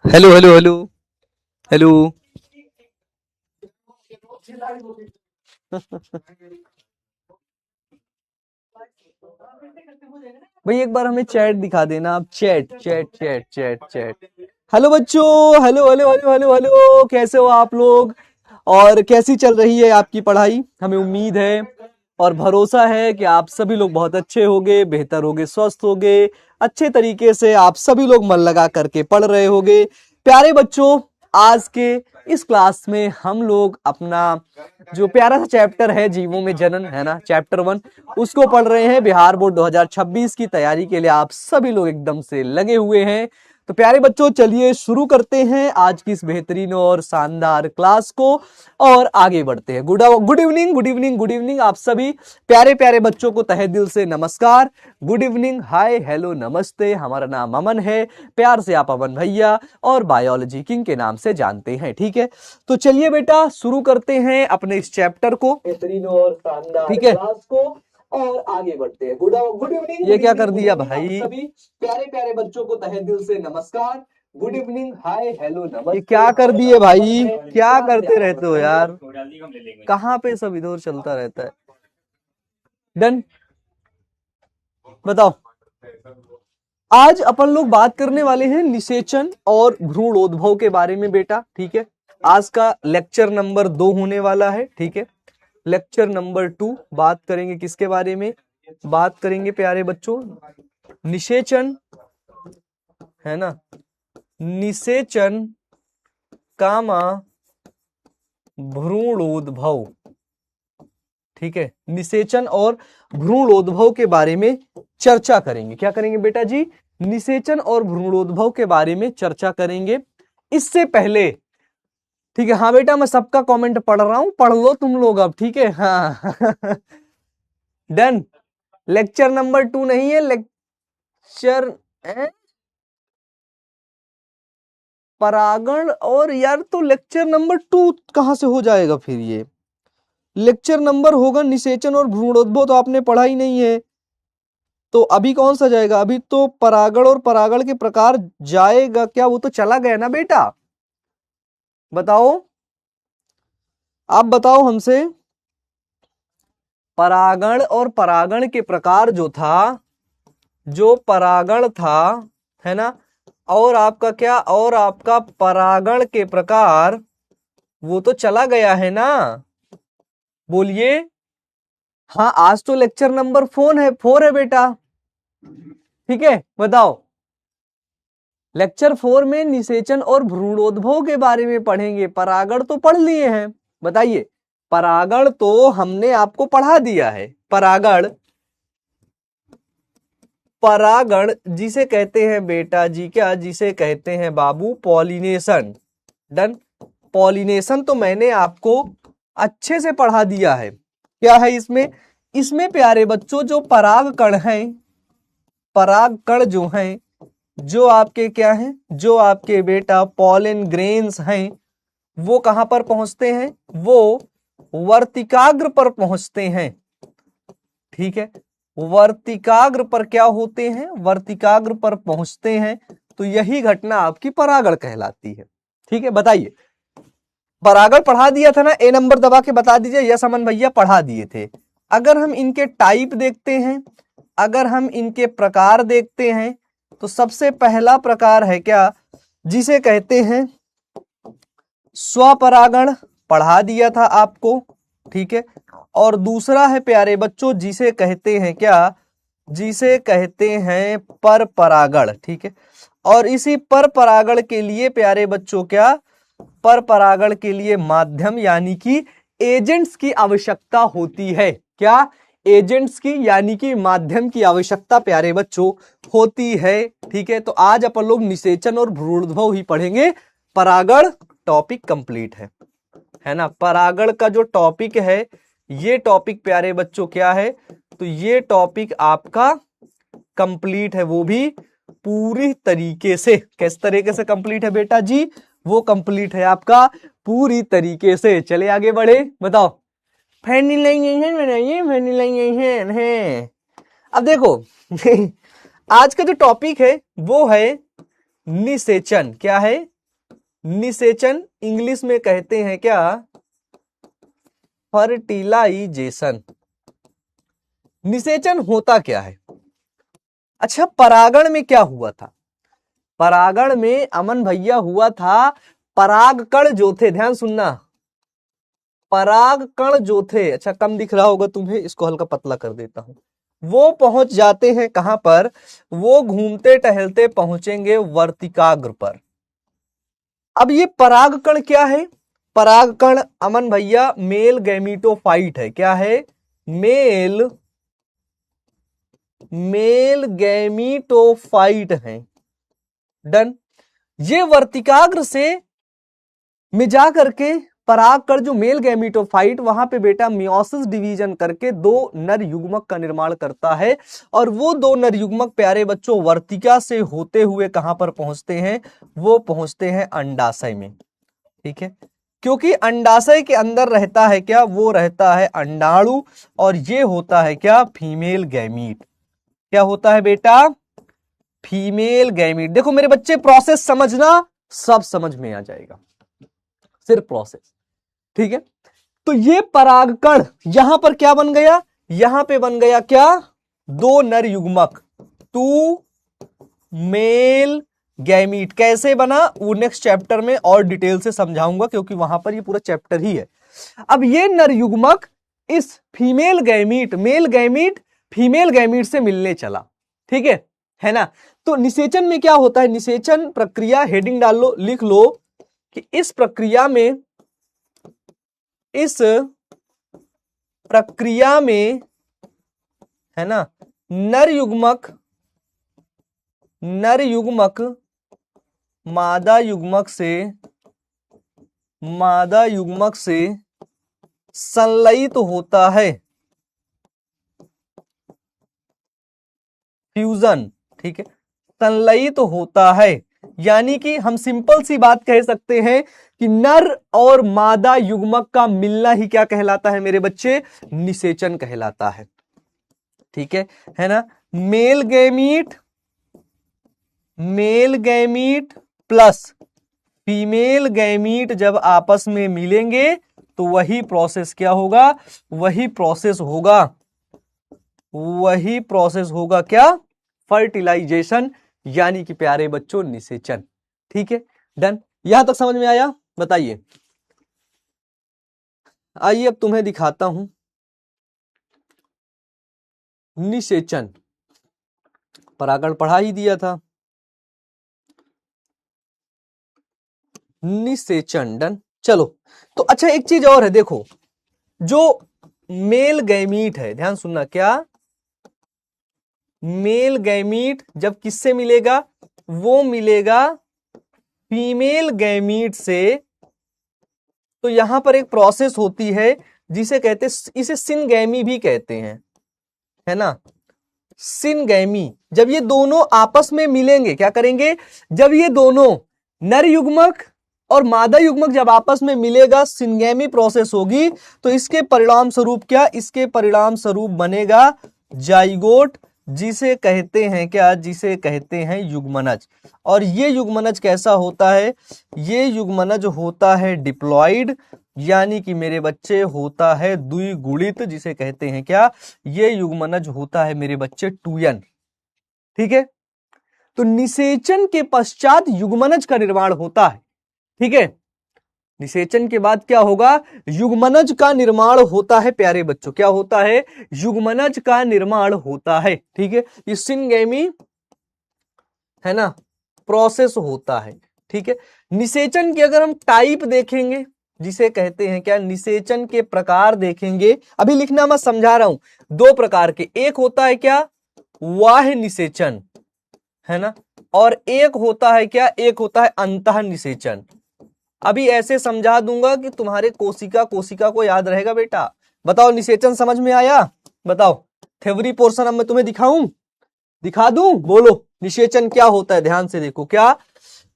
Hello hello hello hello. भाई एक बार हमें चैट दिखा देना आप। Chat chat chat chat chat. Hello बच्चों, hello hello hello hello hello, कैसे हो आप लोग? और कैसी चल रही है आपकी पढ़ाई? हमें उम्मीद है और भरोसा है कि आप सभी लोग बहुत अच्छे होंगे, बेहतर होंगे, स्वस्थ होंगे। अच्छे तरीके से आप सभी लोग मन लगा करके पढ़ रहे होंगे। प्यारे बच्चों, आज के इस क्लास में हम लोग अपना जो प्यारा सा चैप्टर है जीवों में जनन, है ना, चैप्टर 1, उसको पढ़ रहे हैं। बिहार बोर्ड 2026 की तैयारी के लिए आप सभी लोग एकदम से लगे हुए हैं। तो प्यारे बच्चों, चलिए शुरू करते हैं आज की इस बेहतरीन और शानदार क्लास को और आगे बढ़ते हैं। Good good evening, good evening, good evening आप सभी प्यारे प्यारे बच्चों को तहे दिल से नमस्कार, गुड इवनिंग, हाय, हेलो, नमस्ते। हमारा नाम अमन है, प्यार से आप अमन भैया और बायोलॉजी किंग के नाम से जानते हैं, ठीक है? तो चलिए बेटा शुरू करते हैं अपने इस चैप्टर को, बेहतरीन और शानदार, ठीक है, क्लास को और आगे बढ़ते हैं। Good good evening. ये क्या कर दिया भाई? सभी प्यारे प्यारे बच्चों को तहे दिल से नमस्कार, गुड इवनिंग, हाय, हेलो, नमस्ते। ये क्या कर दिए भाई? क्या करते रहते हो यार? कहाँ पे सब इधर चलता रहता है? डन, बताओ। आज अपन लोग बात करने वाले हैं निषेचन और भ्रूणोद्भव के बारे में बेटा, ठीक है? आज का लेक्चर नंबर 2 होने वाला है, ठीक है? लेक्चर नंबर 2 बात करेंगे किसके बारे में? बात करेंगे प्यारे बच्चों निषेचन, है ना, निषेचन कामा भ्रूणोद्भव, ठीक है? निषेचन और भ्रूणोद्भव के बारे में चर्चा करेंगे। क्या करेंगे बेटा जी? निषेचन और भ्रूणोद्भव के बारे में चर्चा करेंगे। इससे पहले, ठीक है, हाँ बेटा, मैं सबका कमेंट पढ़ रहा हूं, पढ़ लो तुम लोग अब, ठीक है? हाँ डन। लेक्चर नंबर 2 नहीं है, लेक्चर परागण, और यार तो लेक्चर नंबर 2 कहां से हो जाएगा फिर? ये लेक्चर नंबर होगा निषेचन और भ्रूणोद्भव, तो आपने पढ़ा ही नहीं है। तो अभी कौन सा जाएगा? अभी तो परागण और परागण के प्रकार जाएगा क्या? वो तो चला गया ना बेटा। बताओ, आप बताओ हमसे। परागण और परागण के प्रकार जो था, जो परागण था, है ना, और आपका क्या, और आपका परागण के प्रकार, वो तो चला गया है ना? बोलिए। हाँ, आज तो लेक्चर नंबर 4 है बेटा, ठीक है? बताओ। लेक्चर 4 में निषेचन और भ्रूणोद्भव के बारे में पढ़ेंगे। परागण तो पढ़ लिए हैं, बताइए। परागण तो हमने आपको पढ़ा दिया है। परागण, परागण जिसे कहते हैं बेटा जी, क्या जिसे कहते हैं बाबू? पॉलिनेशन। डन। पॉलिनेशन तो मैंने आपको अच्छे से पढ़ा दिया है। क्या है इसमें? इसमें प्यारे बच्चों जो पराग कण हैं, पराग कण जो हैं, जो आपके क्या हैं, जो आपके बेटा पॉलन ग्रेन्स हैं, वो कहां पर पहुंचते हैं? वो वर्तिकाग्र पर पहुंचते हैं, ठीक है? वर्तिकाग्र पर क्या होते हैं? वर्तिकाग्र पर पहुंचते हैं। तो यही घटना आपकी परागण कहलाती है, ठीक है? बताइए। परागण पढ़ा दिया था ना? ए नंबर दबा के बता दीजिए। यस अमन भैया, पढ़ा दिए थे। अगर हम इनके टाइप देखते हैं, अगर हम इनके प्रकार देखते हैं, तो सबसे पहला प्रकार है क्या, जिसे कहते हैं स्वपरागण, पढ़ा दिया था आपको, ठीक है? और दूसरा है प्यारे बच्चों जिसे कहते हैं क्या, जिसे कहते हैं पर परागण, ठीक है? और इसी पर परागण के लिए प्यारे बच्चों क्या, पर परागण के लिए माध्यम यानी कि एजेंट्स की आवश्यकता होती है। क्या? एजेंट्स की यानी कि माध्यम की आवश्यकता प्यारे बच्चों होती है, ठीक है? तो आज अपन लोग निषेचन और भ्रूणोद्भव ही पढ़ेंगे। परागण टॉपिक कंप्लीट है ना? परागण का जो टॉपिक है, ये टॉपिक प्यारे बच्चों क्या है, तो ये टॉपिक आपका कंप्लीट है, वो भी पूरी तरीके से। किस तरीके से कंप्लीट है बेटा जी? वो कंप्लीट है आपका पूरी तरीके से। चले आगे बढ़े, बताओ। फेनिलाइजेशन बनाइए, फेनिलाइजेशन है। अब देखो आज का जो टॉपिक है वो है निषेचन। क्या है? निषेचन इंग्लिश में कहते हैं क्या? फर्टिलाइजेशन। निषेचन होता क्या है? अच्छा, परागण में क्या हुआ था? परागण में अमन भैया हुआ था, परागकण जो थे, ध्यान सुनना, परागकण जो थे, अच्छा कम दिख रहा होगा तुम्हें, इसको हल्का पतला कर देता हूं, वो पहुंच जाते हैं कहां पर? वो घूमते टहलते पहुंचेंगे वर्तिकाग्र पर। अब ये परागकण क्या है? परागकण अमन भैया मेल गैमीटोफाइट है। क्या है? मेल गैमीटोफाइट है। डन। ये वर्तिकाग्र से में जा करके परागकण जो मेल गैमीटोफाइट, वहां पे बेटा मियोसिस डिवीजन करके दो नर युग्मक का निर्माण करता है, और वो दो नर युग्मक प्यारे बच्चों वर्तिका से होते हुए कहां पर पहुंचते हैं? वो पहुंचते हैं अंडाशय में। ठीक है, क्योंकि अंडाशय के अंदर रहता है क्या? वो रहता है अंडाणु, और ये होता है क्या? Female gamete. क्या होता है बेटा? Female gamete. देखो मेरे बच्चे, प्रोसेस समझना, सब समझ में आ जाएगा, सिर्फ प्रोसेस। ठीक है, तो ये परागकण यहां पर क्या बन गया? यहां पे बन गया क्या? दो नर युग्मक, टू मेल गैमीट। कैसे बना वो नेक्स्ट चैप्टर में और डिटेल से समझाऊंगा, क्योंकि वहां पर ये पूरा चैप्टर ही है। अब ये नर युग्मक इस female gamete, male gamete female gamete से मिलने चला। ठीक है ना? तो निषेचन में क्या होता है? निषेचन प्रक्रिया, हेडिंग डाल लो, लिख लो कि इस प्रक्रिया में है ना, नर युग्मक मादा युग्मक से संलयित होता है, फ्यूजन। ठीक है, संलयित होता है, यानी कि हम सिंपल सी बात कह सकते हैं कि नर और मादा युग्मक का मिलना ही क्या कहलाता है मेरे बच्चे? निषेचन कहलाता है। ठीक है ना? Male gamete plus female gamete जब आपस में मिलेंगे तो वही प्रोसेस क्या होगा? वही प्रोसेस होगा क्या? फर्टिलाइजेशन, यानी कि प्यारे बच्चों निषेचन। ठीक है, डन। यहां तक समझ में आया? बताइए। आइए अब तुम्हें दिखाता हूं निषेचन। परागण पढ़ा ही दिया था। निषेचन, डन। चलो, तो अच्छा एक चीज और है, देखो, जो मेल गैमीट है, ध्यान सुनना, क्या? मेल गैमीट जब किससे मिलेगा? वो मिलेगा फीमेल गैमीट से। तो यहां पर एक प्रोसेस होती है जिसे कहते, इसे सिनगैमी भी कहते हैं, है ना? सिनगैमी। जब ये दोनों आपस में मिलेंगे, क्या करेंगे? जब ये दोनों नर युग्मक और मादा युग्मक जब आपस में मिलेगा, सिनगैमी प्रोसेस होगी, तो इसके परिणाम स्वरूप क्या? इसके परिणाम स्वरूप बनेगा जाइगोट, जिसे कहते हैं क्या? जिसे कहते हैं युग्मनज। और ये युग्मनज कैसा होता है? ये युग्मनज होता है डिप्लॉइड, यानी कि मेरे बच्चे होता है द्विगुणित, जिसे कहते हैं क्या? ये युग्मनज होता है मेरे बच्चे 2n। ठीक है, तो निषेचन के पश्चात युग्मनज का निर्माण होता है। ठीक है, निषेचन के बाद क्या होगा? युग्मनज का निर्माण होता है प्यारे बच्चों। क्या होता है? युग्मनज का निर्माण होता है। ठीक है, ये सिनगैमी है ना, प्रोसेस होता है। ठीक है, निषेचन की अगर हम टाइप देखेंगे, जिसे कहते हैं क्या? निषेचन के प्रकार देखेंगे, अभी लिखना मैं समझा रहा हूं, दो प्रकार के। एक होता है क्या? बाह्य निषेचन, है ना, और एक होता है क्या? एक होता है अंतः निषेचन। अभी ऐसे समझा दूंगा कि तुम्हारे कोशिका को याद रहेगा बेटा। बताओ, निषेचन समझ में आया? बताओ, थ्योरी पोर्शन अब मैं तुम्हें दिखा दूं? बोलो, निषेचन क्या होता है? ध्यान से देखो, क्या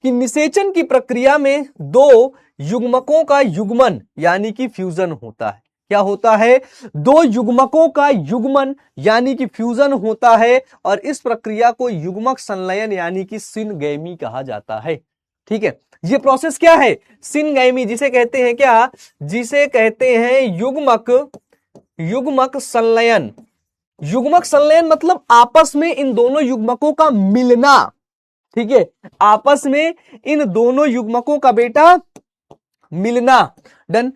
कि निषेचन की प्रक्रिया में दो युग्मकों का युग्मन यानी कि फ्यूजन होता है। क्या होता है? दो युग्मकों का युग्मन यानी कि फ्यूजन होता है, और इस प्रक्रिया को युग्मक संलयन यानी कि सिनगैमी कहा जाता है। ठीक है, ये प्रोसेस क्या है, सिनगैमी, जिसे कहते हैं क्या, जिसे कहते हैं युग्मक, युग्मक संलयन। युग्मक संलयन मतलब आपस में इन दोनों युग्मकों का मिलना, ठीक है, आपस में इन दोनों युग्मकों का बेटा मिलना। डन।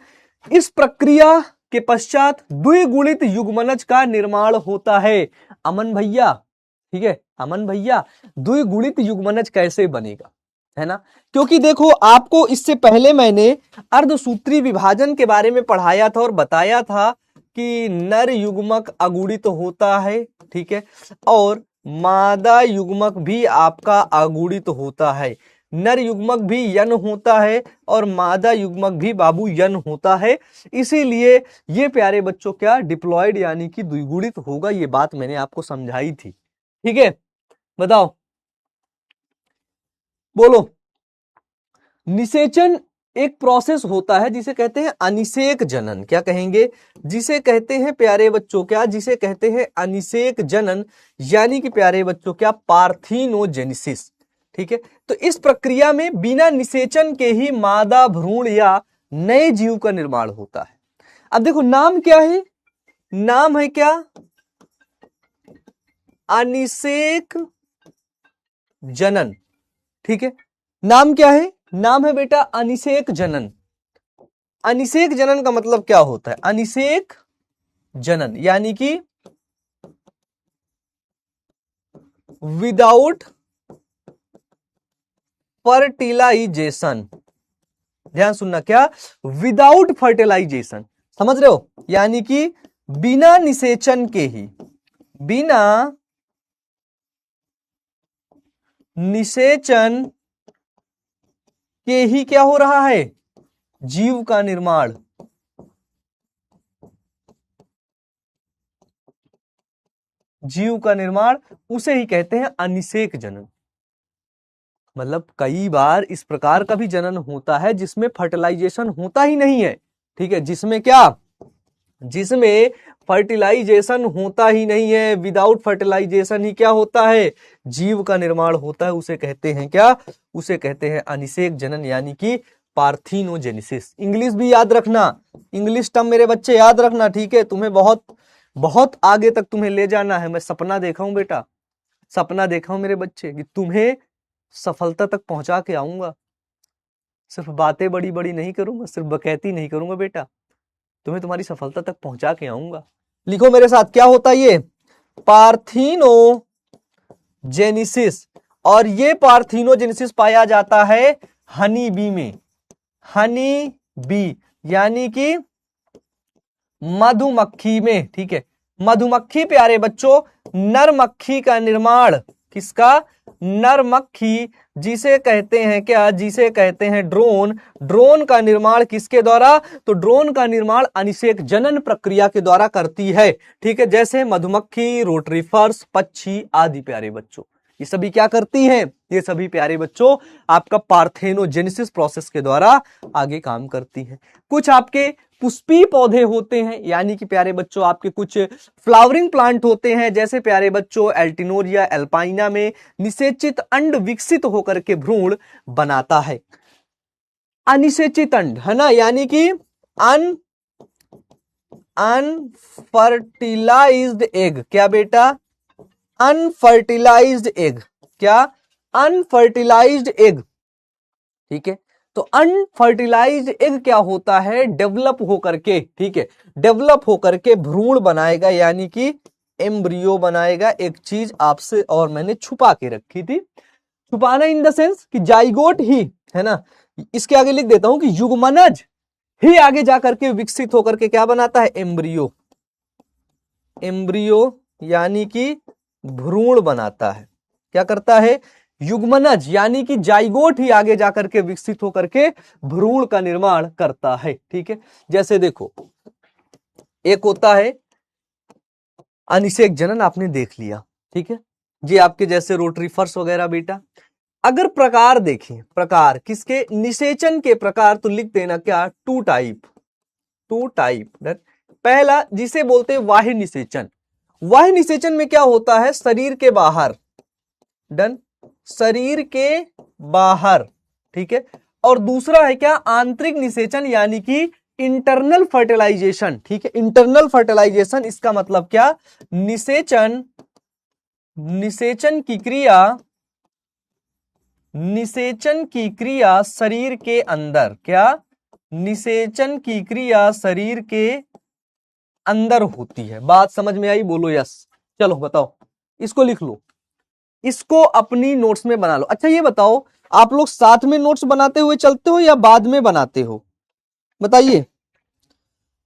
इस प्रक्रिया के पश्चात द्विगुणित युग्मनज का निर्माण होता है। अमन भैया, ठीक है, अमन भैया, द्विगुणित युग्मनज कैसे बनेगा, है ना, क्योंकि देखो आपको इससे पहले मैंने अर्धसूत्री विभाजन के बारे में पढ़ाया था और बताया था कि नर युग्मक अगुणित होता है, ठीक है, और मादा युग्मक भी आपका अगुणित होता है। नर युग्मक भी यन होता है और मादा युग्मक भी बाबू यन होता है। इसीलिए ये प्यारे बच्चों क्या डिप्लॉयड यानी कि द्विगुणित होगा, ये बात मैंने आपको समझाई थी, ठीक है। बताओ, बोलो। निषेचन एक प्रोसेस होता है जिसे कहते हैं अनिषेक जनन। क्या कहेंगे, जिसे कहते हैं प्यारे बच्चों क्या, जिसे कहते हैं अनिषेक जनन, यानी कि प्यारे बच्चों क्या पार्थिनोजेनेसिस, ठीक है। तो इस प्रक्रिया में बिना निषेचन के ही मादा भ्रूण या नए जीव का निर्माण होता है। अब देखो नाम क्या है, नाम है क्या, अनिषेक जनन, ठीक है। नाम क्या है, नाम है बेटा अनिषेक जनन। अनिषेक जनन का मतलब क्या होता है, अनिषेक जनन यानी कि विदाउट फर्टिलाइजेशन। ध्यान सुनना, क्या, विदाउट फर्टिलाइजेशन, समझ रहे हो, यानी कि बिना निषेचन के ही, बिना निषेचन के ही क्या हो रहा है, जीव का निर्माण। जीव का निर्माण उसे ही कहते हैं अनिषेक जनन। मतलब कई बार इस प्रकार का भी जनन होता है जिसमें फर्टिलाइजेशन होता ही नहीं है, ठीक है, जिसमें क्या, जिसमें फर्टिलाइजेशन होता ही नहीं है, विदाउट फर्टिलाइजेशन ही क्या होता है, जीव का निर्माण होता है। उसे कहते हैं क्या, उसे कहते हैं अनिषेक जनन यानी कि पार्थिनोजेनेसिस। इंग्लिश भी याद रखना, इंग्लिश टर्म मेरे बच्चे याद रखना, ठीक है, तुम्हें बहुत बहुत आगे तक तुम्हें ले जाना है। मैं सपना देखा हूं बेटा, सपना देखा हूं मेरे बच्चे कि तुम्हें सफलता तक पहुंचा के आऊंगा। सिर्फ बातें बड़ी बड़ी नहीं करूंगा, सिर्फ बकैती नहीं करूंगा बेटा, तुम्हें तुम्हारी सफलता तक पहुंचा के आऊंगा। लिखो मेरे साथ, क्या होता है ये, पार्थिनोजेनेसिस। और ये पार्थिनोजेनेसिस पाया जाता है हनी बी में, हनी बी यानी कि मधुमक्खी में, ठीक है। मधुमक्खी प्यारे बच्चों, नर मक्खी का निर्माण, किसका, नर मक्खी, जिसे कहते हैं क्या, जिसे कहते हैं ड्रोन। ड्रोन का निर्माण किसके द्वारा, तो ड्रोन का निर्माण अनिषेक जनन प्रक्रिया के द्वारा करती है, ठीक है। जैसे मधुमक्खी, रोटरीफर्स, पक्षी आदि प्यारे बच्चों, ये सभी क्या करती हैं, ये सभी प्यारे बच्चों आपका पार्थेनोजेनेसिस प्रोसेस के द्वारा आगे काम करती हैं। कुछ आपके पुष्पीय पौधे होते हैं, यानी कि प्यारे बच्चों आपके कुछ फ्लावरिंग प्लांट होते हैं, जैसे प्यारे बच्चों एल्टिनोरिया एल्पाइना में निषेचित अंड विकसित होकर के भ्रूण बनाता है। अनिषेचित अंड, है ना, यानी कि अनफर्टिलाइज्ड एग। क्या बेटा, अनफर्टिलाइज्ड एग, क्या, अनफर्टिलाइज्ड एग, ठीक है। तो अनफर्टिलाइज्ड एग क्या होता है, डेवलप होकर के, ठीक है, डेवलप होकर के भ्रूण बनाएगा, यानी कि एम्ब्रियो बनाएगा। एक चीज आपसे और मैंने छुपा के रखी थी, छुपाना इन द सेंस कि जाइगोट ही, है ना, इसके आगे लिख देता हूं कि युग्मनज ही आगे जाकर के विकसित होकर के क्या बनाता है, एम्ब्रियो, एम्ब्रियो यानी कि भ्रूण बनाता है। क्या करता है, युग्मनज यानी कि जाइगोट ही आगे जाकर के विकसित होकर के भ्रूण का निर्माण करता है, ठीक है। जैसे देखो, एक होता है अनिषेक जनन, आपने देख लिया, ठीक है, ये आपके जैसे रोटरीफर्स वगैरह बेटा। अगर प्रकार देखें, प्रकार किसके, निषेचन के प्रकार, तो लिख देना क्या, टू टाइप, टू टाइप। पहला जिसे बोलते हैं बाह्य निषेचन। बाह्य निषेचन में क्या होता है, शरीर के बाहर, डन, शरीर के बाहर ठीक है। और दूसरा है क्या, आंतरिक निषेचन यानी कि इंटरनल फर्टिलाइजेशन, ठीक है। इंटरनल फर्टिलाइजेशन इसका मतलब क्या, निषेचन, निषेचन की क्रिया, निषेचन की क्रिया शरीर के अंदर, क्या, निषेचन की क्रिया शरीर के अंदर होती है। बात समझ में आई, बोलो यस। चलो बताओ, इसको लिख लो, इसको अपनी नोट्स में बना लो। अच्छा ये बताओ, आप लोग साथ में नोट्स बनाते हुए चलते हो या बाद में बनाते हो, बताइए।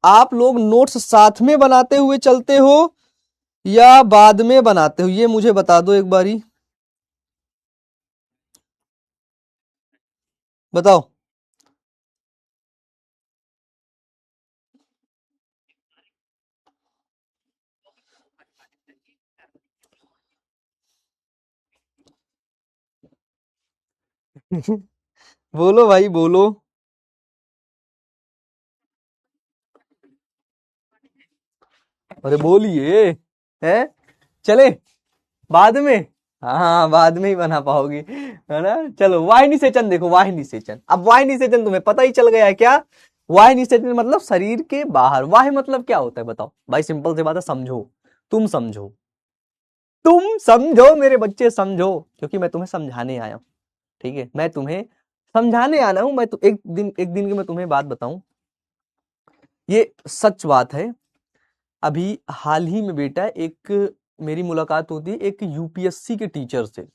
आप लोग नोट्स साथ में बनाते हुए चलते हो या बाद में बनाते हो, ये मुझे बता दो एक बारी, बताओ। बोलो भाई बोलो। अरे बोलिए, है, चले बाद में। हाँ हाँ, बाद में ही बना पाओगी, है ना। चलो वाहिनी निषेचन देखो, वाहिनी निषेचन, अब वाहिनी निषेचन तुम्हें पता ही चल गया है क्या। वाहिनी निषेचन मतलब शरीर के बाहर। वाह मतलब क्या होता है बताओ भाई, सिंपल सी बात है, समझो, तुम समझो, तुम समझो मेरे बच्चे समझो, क्योंकि मैं तुम्हें समझाने आया हूं, ठीक है। मैं तुम्हें समझाने आना हूं। मैं तो एक दिन की मैं तुम्हें बात बताऊं, ये सच बात है। अभी हाल ही में बेटा एक मेरी मुलाकात होती है एक यूपीएससी के टीचर से।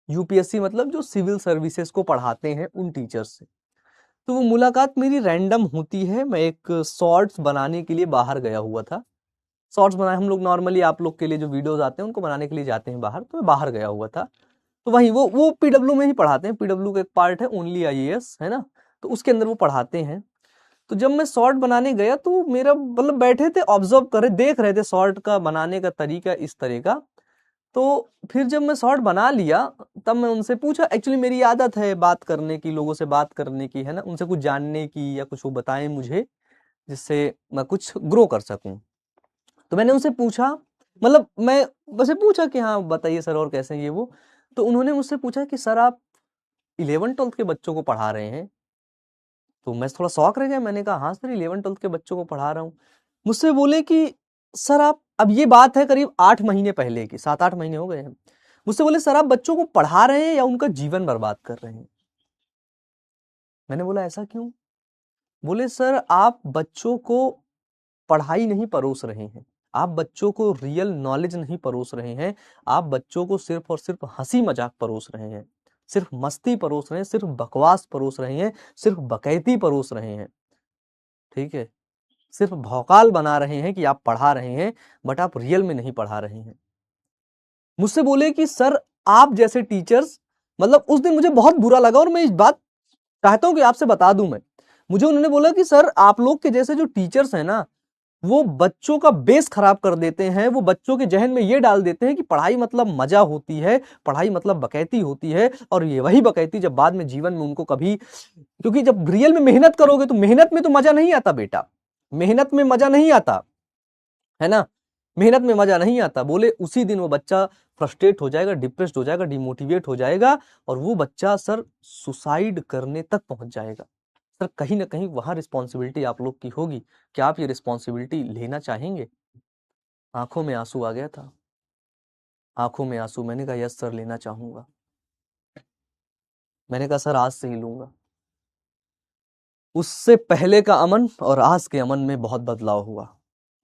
यूपीएससी मतलब जो सिविल सर्विसेज को पढ़ाते हैं उन टीचर से। तो वो मुलाकात मेरी रैंडम होती है। मैं एक शॉर्ट्स बनाने के लिए बाहर गया हुआ था। शॉर्ट्स बनाए हम लोग नॉर्मली, आप लोग के लिए जो वीडियोस आते हैं उनको बनाने के लिए जाते हैं बाहर, तो मैं बाहर गया हुआ था। तो वहीं वो पीडब्ल्यू में ही पढ़ाते हैं। पीडब्ल्यू का एक पार्ट है ओनली आईएएस, है ना, तो उसके अंदर वो पढ़ाते हैं। तो जब मैं शॉर्ट बनाने गया तो मेरा मतलब बैठे थे, ऑब्जर्व कर रहे, देख रहे थे शॉर्ट का बनाने का तरीका इस तरह का। तो फिर जब मैं शॉर्ट बना लिया, तब मैं उनसे पूछा, एक्चुअली मेरी आदत है बात करने की, लोगों से बात करने की, है ना, उनसे कुछ जानने की या कुछ वो बताएं मुझे, जिससे मैं कुछ ग्रो कर सकूं। तो मैंने उनसे पूछा, मतलब मैं बस ये पूछा कि हाँ बताइए सर और कैसे हैं ये वो। तो उन्होंने मुझसे पूछा कि सर आप 11वीं 12वीं के बच्चों को पढ़ा रहे हैं। तो मैं थोड़ा शौक रह गया, मैंने कहा हाँ सर 11वीं 12वीं के बच्चों को पढ़ा रहा हूँ। मुझसे बोले कि सर आप, अब ये बात है करीब 8 महीने पहले की, 7-8 महीने हो गए हैं। मुझसे बोले सर आप बच्चों को पढ़ा रहे हैं या उनका जीवन बर्बाद कर रहे हैं। मैंने बोला ऐसा क्यों। बोले सर आप बच्चों को पढ़ाई नहीं परोस रहे हैं, आप बच्चों को रियल नॉलेज नहीं परोस रहे हैं, आप बच्चों को सिर्फ और सिर्फ हंसी मजाक परोस रहे हैं, सिर्फ मस्ती परोस रहे हैं, सिर्फ बकवास परोस रहे हैं, सिर्फ बकैती परोस रहे हैं, ठीक है। सिर्फ भौकाल बना रहे हैं कि आप पढ़ा रहे हैं, बट आप रियल में नहीं पढ़ा रहे हैं। मुझसे बोले कि सर आप जैसे टीचर्स, मतलब उस दिन मुझे बहुत बुरा लगा और मैं इस बात चाहता हूं कि आपसे बता दूं मैं। मुझे उन्होंने बोला कि सर आप लोग के जैसे जो टीचर्स हैं ना, वो बच्चों का बेस खराब कर देते हैं। वो बच्चों के जहन में ये डाल देते हैं कि पढ़ाई मतलब मजा होती है, पढ़ाई मतलब बकैती होती है। और ये वही बकैती जब बाद में जीवन में उनको कभी, क्योंकि जब रियल में मेहनत करोगे तो मेहनत में तो मजा नहीं आता बेटा, मेहनत में मजा नहीं आता, है ना, मेहनत में मजा नहीं आता। बोले उसी दिन वो बच्चा फ्रस्ट्रेट हो जाएगा, डिप्रेस्ड हो जाएगा, डिमोटिवेट हो जाएगा, और वो बच्चा सर सुसाइड करने तक पहुंच जाएगा। सर कहीं ना कहीं वहां रिस्पॉन्सिबिलिटी आप लोग की होगी। क्या आप ये रिस्पॉन्सिबिलिटी लेना चाहेंगे। आंखों में आंसू आ गया था, आंखों में आंसू। मैंने कहा यस सर लेना चाहूंगा। मैंने कहा सर आज से ही लूंगा। उससे पहले का अमन और आज के अमन में बहुत बदलाव हुआ,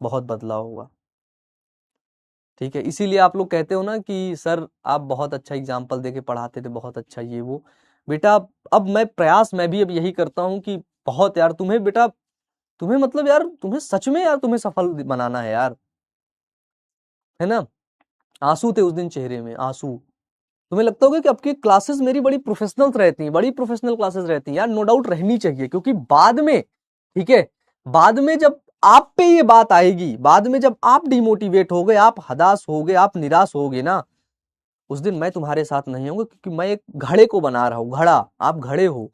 बहुत बदलाव हुआ, ठीक है। इसीलिए आप लोग कहते हो ना कि सर आप बहुत अच्छा एग्जाम्पल देके पढ़ाते थे, बहुत अच्छा ये वो। बेटा अब मैं प्रयास मैं भी अब यही करता हूँ कि बहुत यार तुम्हें बेटा, तुम्हें मतलब यार तुम्हें सच में यार तुम्हें सफल बनाना है यार, है ना। आंसू थे उस दिन चेहरे में, आंसू। तुम्हें लगता होगा कि आपकी क्लासेस मेरी बड़ी प्रोफेशनल रहती हैं, बड़ी प्रोफेशनल क्लासेस रहती हैं यार, नो डाउट रहनी चाहिए, क्योंकि बाद में, ठीक है, बाद में जब आप पे ये बात आएगी, बाद में जब आप डिमोटिवेट हो गए, आप हताश हो गए, आप निराश हो गए ना, उस दिन मैं तुम्हारे साथ नहीं होऊंगा, क्योंकि मैं एक घड़े को बना रहा हूं, घड़ा, आप घड़े हो।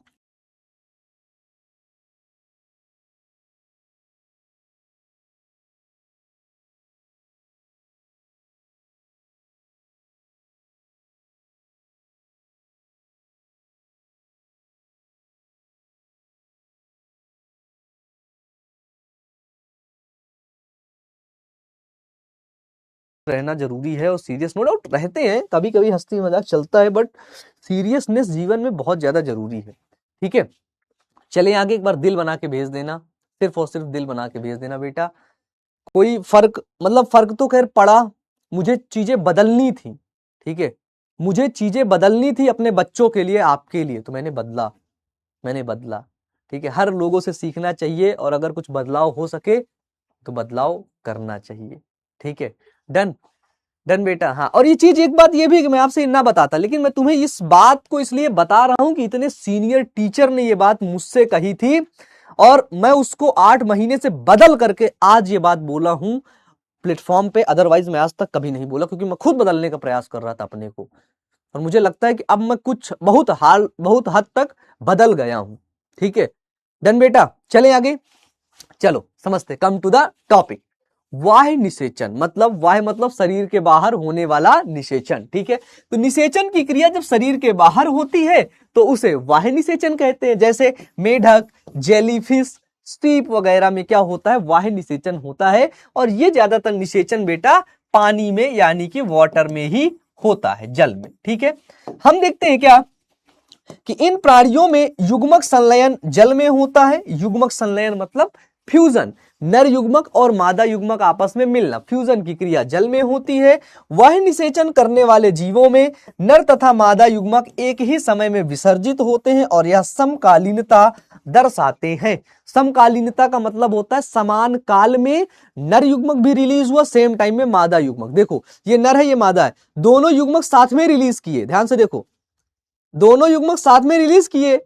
रहना जरूरी है, और सीरियस नो डाउट रहते हैं, कभी कभी हंसी मजाक चलता है, बट सीरियसनेस जीवन में बहुत ज्यादा जरूरी है। ठीक है, चलिए आगे एक बार दिल बना के भेज देना, सिर्फ और सिर्फ दिल बना के भेज देना बेटा। कोई फर्क, मतलब फर्क तो खैर पड़ा, मुझे चीजें बदलनी थी। ठीक है, मुझे चीजें बदलनी थी अपने बच्चों के लिए, आपके लिए, तो मैंने बदला। ठीक है, हर लोगों से सीखना चाहिए, और अगर कुछ बदलाव हो सके तो बदलाव करना चाहिए। ठीक है, डन डन बेटा। हाँ, और ये चीज एक बात ये भी कि मैं आपसे ना बताता, लेकिन मैं तुम्हें इस बात को इसलिए बता रहा हूं कि इतने सीनियर टीचर ने ये बात मुझसे कही थी, और मैं उसको 8 महीने से बदल करके आज ये बात बोला हूं प्लेटफॉर्म पे। अदरवाइज मैं आज तक कभी नहीं बोला, क्योंकि मैं खुद बदलने का प्रयास कर रहा था अपने को, और मुझे लगता है कि अब मैं कुछ बहुत हद तक बदल गया हूं। ठीक है, डन बेटा। चले आगे, चलो समझते, कम टू द टॉपिक। वाह्य निषेचन मतलब, वाह्य मतलब शरीर के बाहर होने वाला निषेचन। ठीक है, तो निषेचन की क्रिया जब शरीर के बाहर होती है तो उसे वाह्य निषेचन कहते हैं। जैसे मेढक, जेलीफिश, स्टीप वगैरह में क्या होता है, वाह्य निषेचन होता है, और ये ज्यादातर निषेचन बेटा पानी में यानी कि वाटर में ही होता है, जल में। ठीक है, हम देखते हैं क्या कि इन प्राणियों में युग्मक संलयन जल में होता है। युग्मक संलयन मतलब फ्यूजन, नर युग्मक और मादा युग्मक आपस में मिलना, फ्यूजन की क्रिया जल में होती है। वह निषेचन करने वाले जीवों में नर तथा मादा युग्मक एक ही समय में विसर्जित होते हैं, और यह समकालीनता दर्शाते हैं। समकालीनता का मतलब होता है समान काल में नर युग्मक भी रिलीज हुआ, सेम टाइम में मादा युग्मक। देखो ये नर है, ये मादा है, दोनों युग्मक साथ में रिलीज किए, ध्यान से देखो, दोनों युग्मक साथ में रिलीज किए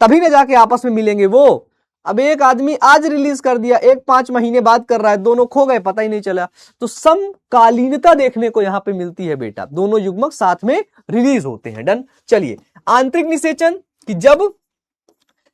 तभी ना जाके आपस में मिलेंगे वो। अब एक आदमी आज रिलीज कर दिया, एक 5 महीने बाद कर रहा है, दोनों खो गए, पता ही नहीं चला। तो समकालीनता देखने को यहां पे मिलती है बेटा, दोनों युग्मक साथ में रिलीज होते हैं। डन। चलिए, आंतरिक निषेचन कि जब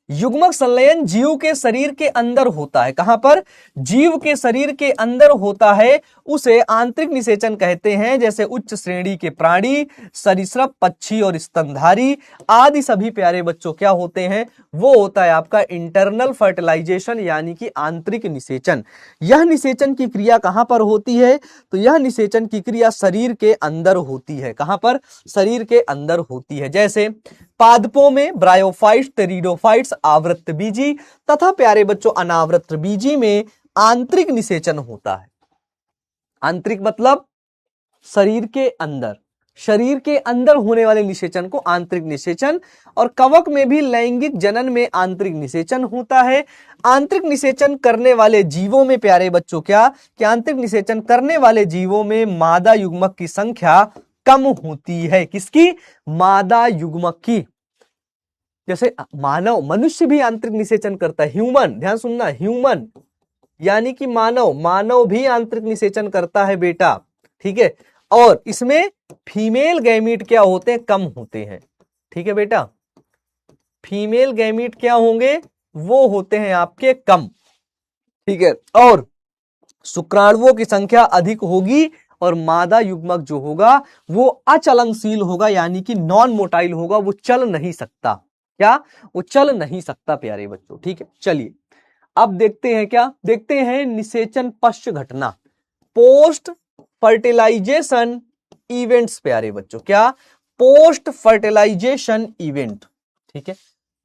युग्मक संलयन जीव के शरीर के अंदर होता है, कहां पर, जीव के शरीर के अंदर होता है, उसे आंतरिक निषेचन कहते हैं। जैसे उच्च श्रेणी के प्राणी, सरीसृप, पक्षी और स्तनधारी आदि सभी प्यारे बच्चों क्या होते हैं, वो होता है आपका इंटरनल फर्टिलाइजेशन यानी कि आंतरिक निषेचन। यह निषेचन की क्रिया कहां पर होती है, तो यह निषेचन की क्रिया शरीर के अंदर होती है। कहां पर, शरीर के अंदर होती है। जैसे पादपों में ब्रायोफाइट्स, टेरिडोफाइट्स आवृतबीजी तथा प्यारे बच्चों अनावृतबीजी में आंतरिक निषेचन होता है। आंतरिक मतलब शरीर के अंदर, शरीर के अंदर होने वाले निषेचन को आंतरिक निषेचन। और कवक में भी लैंगिक जनन में आंतरिक निषेचन होता है। आंतरिक निषेचन करने वाले जीवों में प्यारे बच्चों क्या, कि आंतरिक निषेचन करने वाले जीवों में मादा युग्मक की संख्या कम होती है। किसकी, मादा युग्मक की। जैसे मानव, मनुष्य भी आंतरिक निषेचन करता है, ह्यूमन, ध्यान सुनना, ह्यूमन यानी कि मानव, मानव भी आंतरिक निषेचन करता है बेटा। ठीक है, और इसमें फीमेल गैमीट क्या होते हैं, कम होते हैं। ठीक है बेटा, फीमेल गैमीट क्या होंगे, वो होते हैं आपके कम। ठीक है, और शुक्राणुओं की संख्या अधिक होगी, और मादा युग्मक जो होगा वो अचलनशील होगा यानी कि नॉन मोटाइल होगा, वो चल नहीं सकता। क्या, वो चल नहीं सकता प्यारे बच्चों। ठीक है, चलिए अब देखते हैं, क्या देखते हैं, निषेचन पश्च घटना, पोस्ट फर्टिलाइजेशन इवेंट्स प्यारे बच्चों। क्या, पोस्ट फर्टिलाइजेशन इवेंट। ठीक है,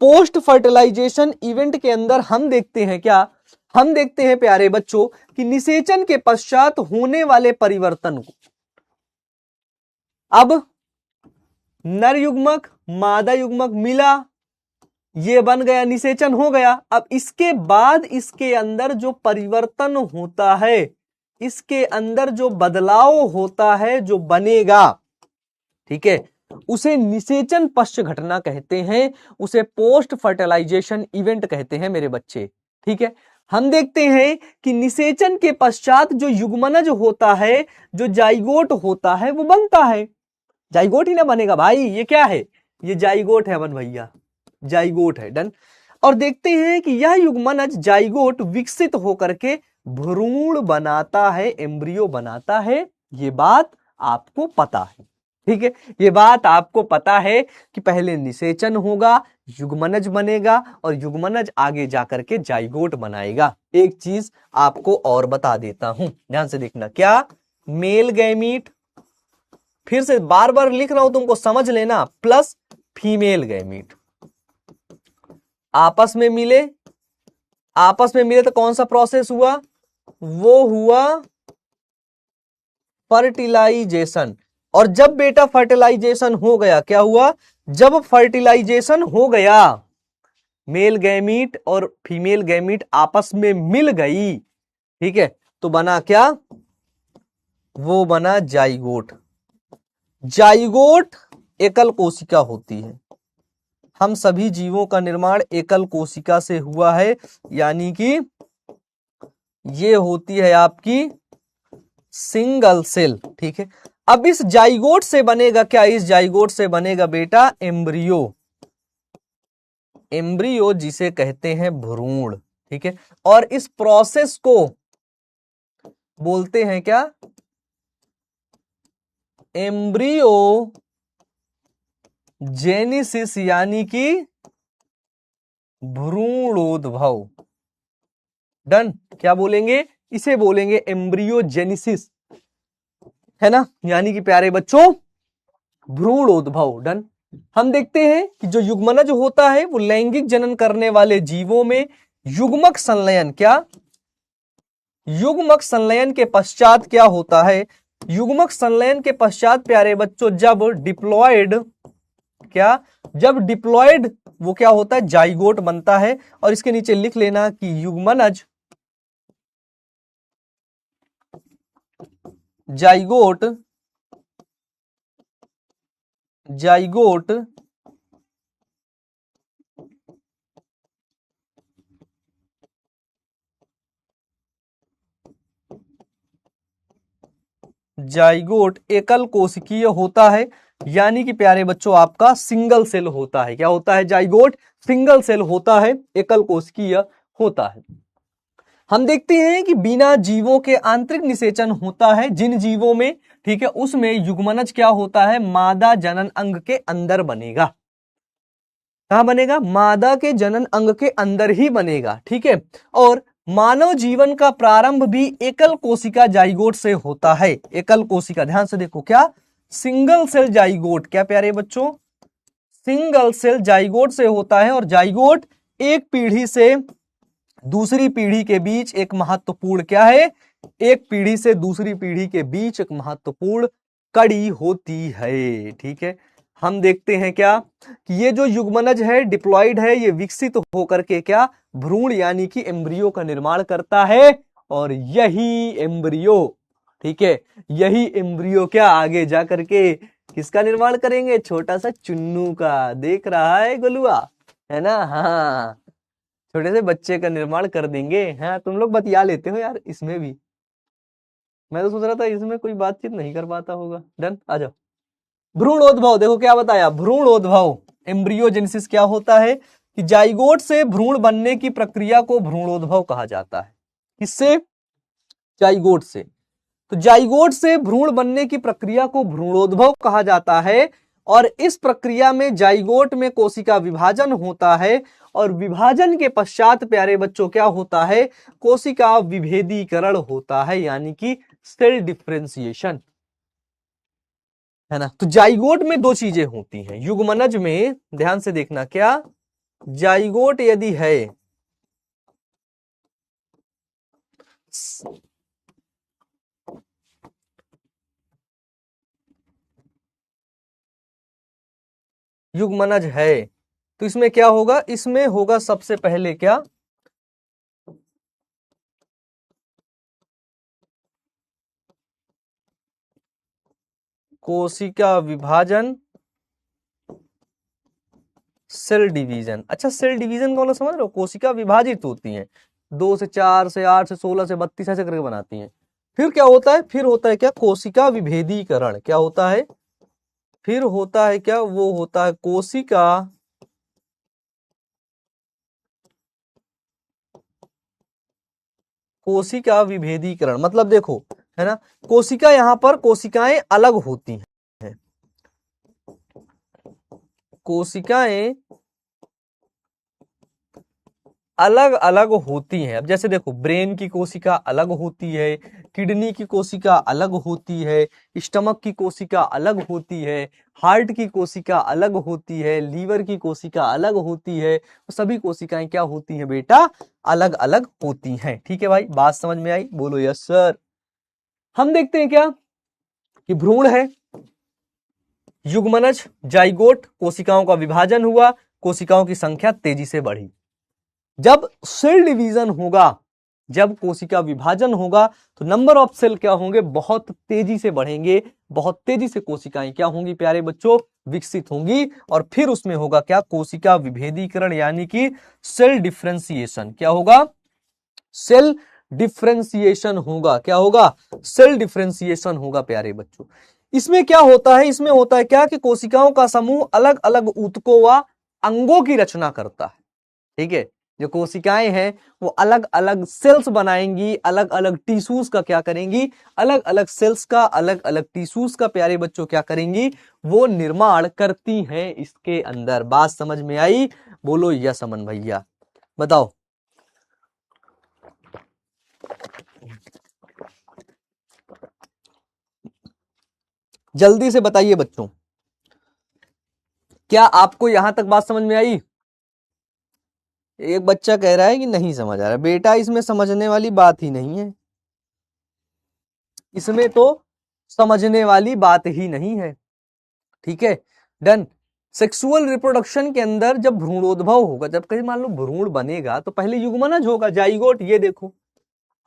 पोस्ट फर्टिलाइजेशन इवेंट के अंदर हम देखते हैं क्या, हम देखते हैं प्यारे बच्चों कि निषेचन के पश्चात होने वाले परिवर्तन को, अब नर युग्मक मादा युग्मक मिला, ये बन गया, निषेचन हो गया। अब इसके बाद इसके अंदर जो परिवर्तन होता है, इसके अंदर जो बदलाव होता है, जो बनेगा, ठीक है, उसे निषेचन पश्च घटना कहते हैं, उसे पोस्ट फर्टिलाइजेशन इवेंट कहते हैं मेरे बच्चे। ठीक है, हम देखते हैं कि निषेचन के पश्चात जो युग्मनज होता है, जो जाइगोट होता है, वो बनता है। जाइगोट ही ना बनेगा भाई, ये क्या है, ये जाइगोट है अमन भैया, जाइगोट है। डन। और देखते हैं कि यह युग्मनज जाइगोट विकसित होकर के भ्रूण बनाता है, एम्ब्रियो बनाता है। ये बात आपको पता है। ठीक है, ये बात आपको पता है कि पहले निषेचन होगा, युग्मनज बनेगा, और युग्मनज आगे जाकर के जाइगोट बनाएगा। एक चीज आपको और बता देता हूं, ध्यान से देखना, क्या, मेल गैमीट, फिर से बार बार लिख रहा हूं तुमको समझ लेना, प्लस फीमेल गैमीट। आपस में मिले, आपस में मिले तो कौन सा प्रोसेस हुआ, वो हुआ फर्टिलाइजेशन। और जब बेटा फर्टिलाइजेशन हो गया, क्या हुआ, जब फर्टिलाइजेशन हो गया, मेल गैमीट और फीमेल गैमीट आपस में मिल गई, ठीक है, तो बना क्या, वो बना जाइगोट। जाइगोट एकल कोशिका होती है। हम सभी जीवों का निर्माण एकल कोशिका से हुआ है, यानी कि ये होती है आपकी सिंगल सेल, ठीक है। अब इस जाइगोट से बनेगा क्या, इस जाइगोट से बनेगा बेटा एम्ब्रियो। एम्ब्रियो जिसे कहते हैं भ्रूण, ठीक है। और इस प्रोसेस को बोलते हैं क्या, एम्ब्रियो जेनेसिस, यानी कि भ्रूणोद्भव। डन, क्या बोलेंगे, इसे बोलेंगे एम्ब्रियोजेनेसिस, है ना, यानी कि प्यारे बच्चों भ्रूणोद्भव। डन। हम देखते हैं कि जो युग्मनज होता है वो लैंगिक जनन करने वाले जीवों में युग्मक संलयन, क्या, युग्मक संलयन के पश्चात क्या होता है, युग्मक संलयन के पश्चात प्यारे बच्चों जब डिप्लॉयड, क्या, जब डिप्लॉयड वो क्या होता है, जाइगोट बनता है। और इसके नीचे लिख लेना कि युग्मनज, जाइगोट, जाइगोट जाइगोट एकल कोशिकीय होता है, यानी कि प्यारे बच्चों आपका सिंगल सेल होता है। क्या होता है, जाइगोट सिंगल सेल होता है, एकल कोशिकीय होता है। हम देखते हैं कि बिना जीवों के आंतरिक निषेचन होता है जिन जीवों में, ठीक है, उसमें युग्मनज क्या होता है, मादा जनन अंग के अंदर बनेगा। कहां बनेगा, मादा के जनन अंग के अंदर ही बनेगा, ठीक है। और मानव जीवन का प्रारंभ भी एकल कोशिका जाइगोट से होता है। एकल कोशिका, ध्यान से देखो, क्या, सिंगल सेल जाइगोट, क्या प्यारे बच्चों, सिंगल सेल जाइगोट से होता है। और जाइगोट एक पीढ़ी से दूसरी पीढ़ी के बीच एक महत्वपूर्ण, क्या है, एक पीढ़ी से दूसरी पीढ़ी के बीच एक महत्वपूर्ण कड़ी होती है, ठीक है। हम देखते हैं क्या कि ये जो युग्मनज है, डिप्लॉयड है, ये विकसित होकर के क्या, भ्रूण यानी कि एम्ब्रियो का निर्माण करता है। और यही एम्ब्रियो, ठीक है, यही एम्ब्रियो क्या आगे जा करके किसका निर्माण करेंगे, छोटा सा चुन्नू का, देख रहा है गोलुआ, है ना, हाँ, छोटे से बच्चे का निर्माण कर देंगे। हाँ, तुम लोग बतिया लेते हो यार इसमें भी, मैं तो सोच रहा था इसमें कोई बातचीत नहीं कर पाता होगा। डन, आ जाओ। भ्रूणोद्भव, देखो क्या बताया, भ्रूणोद्भव, एम्ब्रियोजेनेसिस क्या होता है कि जाइगोट से भ्रूण बनने की प्रक्रिया को भ्रूणोद्भव कहा जाता है। किससे, जाइगोट से। तो जाइगोट से भ्रूण बनने की प्रक्रिया को भ्रूणोद्भव कहा जाता है। और इस प्रक्रिया में जाइगोट में कोशिका विभाजन होता है। और विभाजन के पश्चात प्यारे बच्चों क्या होता है, कोशिका विभेदीकरण होता है, यानी कि सेल डिफरेंशिएशन, है ना। तो जाइगोट में दो चीजें होती हैं युग्मनज में, ध्यान से देखना, क्या, जाइगोट यदि है, युग्मनज है, तो इसमें क्या होगा, इसमें होगा सबसे पहले क्या, कोशिका विभाजन, सेल डिवीजन। अच्छा, सेल डिवीजन का मतलब समझ रहे हो, कोशिका विभाजित होती हैं, 2 से 4 से 8 से 16 से 32 ऐसे करके बनाती हैं। फिर क्या होता है, फिर होता है क्या, कोशिका विभेदीकरण। क्या होता है, फिर होता है क्या, वो होता है कोशिका कोशिका विभेदीकरण। मतलब देखो, है ना, कोशिका, यहां पर कोशिकाएं अलग होती हैं, कोशिकाएं अलग अलग होती हैं। अब जैसे देखो, ब्रेन की कोशिका अलग होती है, किडनी की कोशिका अलग होती है, स्टमक की कोशिका अलग होती है, हार्ट की कोशिका अलग होती है, लीवर की कोशिका अलग होती है। तो सभी कोशिकाएं क्या होती हैं बेटा, अलग अलग होती हैं। ठीक है भाई, बात समझ में आई? बोलो यस सर। हम देखते हैं क्या कि भ्रूण है, युग्मनज, जाइगोट, कोशिकाओं का विभाजन हुआ, कोशिकाओं की संख्या तेजी से बढ़ी। जब सेल डिवीजन होगा, जब कोशिका विभाजन होगा, तो नंबर ऑफ सेल क्या होंगे, बहुत तेजी से बढ़ेंगे, बहुत तेजी से कोशिकाएं क्या होंगी प्यारे बच्चों, विकसित होंगी। और फिर उसमें होगा क्या, कोशिका विभेदीकरण, यानी कि सेल डिफरेंशिएशन। क्या होगा, सेल डिफरेंशिएशन होगा। क्या होगा, सेल डिफरेंशिएशन होगा प्यारे बच्चों। इसमें क्या होता है, इसमें होता है क्या कि कोशिकाओं का समूह अलग अलग ऊतकों व अंगों की रचना करता है। ठीक है, जो कोशिकाएं हैं वो अलग अलग सेल्स बनाएंगी, अलग अलग टिश्यूज का क्या करेंगी, अलग अलग सेल्स का, अलग अलग टिश्यूज का प्यारे बच्चों क्या करेंगी, वो निर्माण करती हैं इसके अंदर। बात समझ में आई? बोलो यस अमन भैया, बताओ। जल्दी से बताइए बच्चों, क्या आपको यहां तक बात समझ में आई? एक बच्चा कह रहा है कि नहीं समझ आ रहा। बेटा इसमें समझने वाली बात ही नहीं है, इसमें तो समझने वाली बात ही नहीं है। ठीक है, डन। सेक्सुअल रिप्रोडक्शन के अंदर जब भ्रूणोद्भव होगा, जब कहीं मान लो भ्रूण बनेगा, तो पहले युग्मनज होगा, जाइगोट। ये देखो,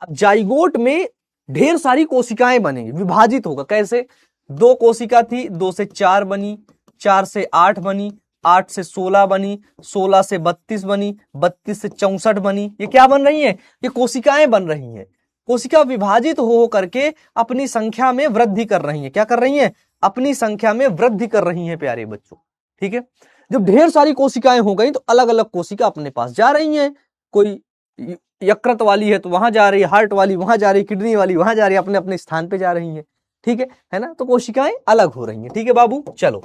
अब जाइगोट में ढेर सारी कोशिकाएं बनेंगी, विभाजित होगा। कैसे, दो कोशिका थी, 2 से 4 बनी, 4 से 8 बनी, 8 से 16 बनी, 16 से 32 बनी, 32 से 64 बनी। ये क्या बन रही है, ये कोशिकाएं बन रही हैं। कोशिका विभाजित हो करके अपनी संख्या में वृद्धि कर रही है। क्या कर रही है, अपनी संख्या में वृद्धि कर रही है प्यारे बच्चों। ठीक है, जब ढेर सारी कोशिकाएं हो गई, तो अलग अलग कोशिका अपने पास जा रही हैं। कोई यकृत वाली है तो वहां जा रही है, हार्ट वाली वहां जा रही है, किडनी वाली वहां जा रही है, अपने अपने स्थान पे जा रही है। ठीक है ना, तो कोशिकाएं अलग हो रही हैं। ठीक है बाबू, चलो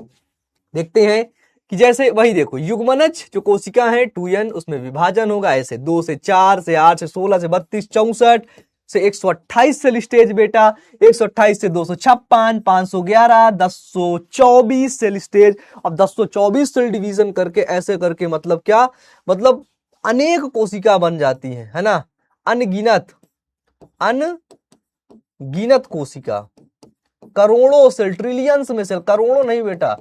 देखते हैं कि जैसे वही देखो, युग्मनज जो कोशिका है 2n, उसमें विभाजन होगा ऐसे, 2 से 4 से 8 से 16 से 32 64 से 128 सेल स्टेज बेटा, 128 से 256, 511, 1024 सेल स्टेज। अब 1024 सेल डिवीजन करके ऐसे करके मतलब क्या, मतलब अनेक कोशिका बन जाती है ना, अनगिनत, अनगिनत कोशिका, करोड़ों सेल, ट्रिलियंस में सेल, करोड़ों नहीं बेटा,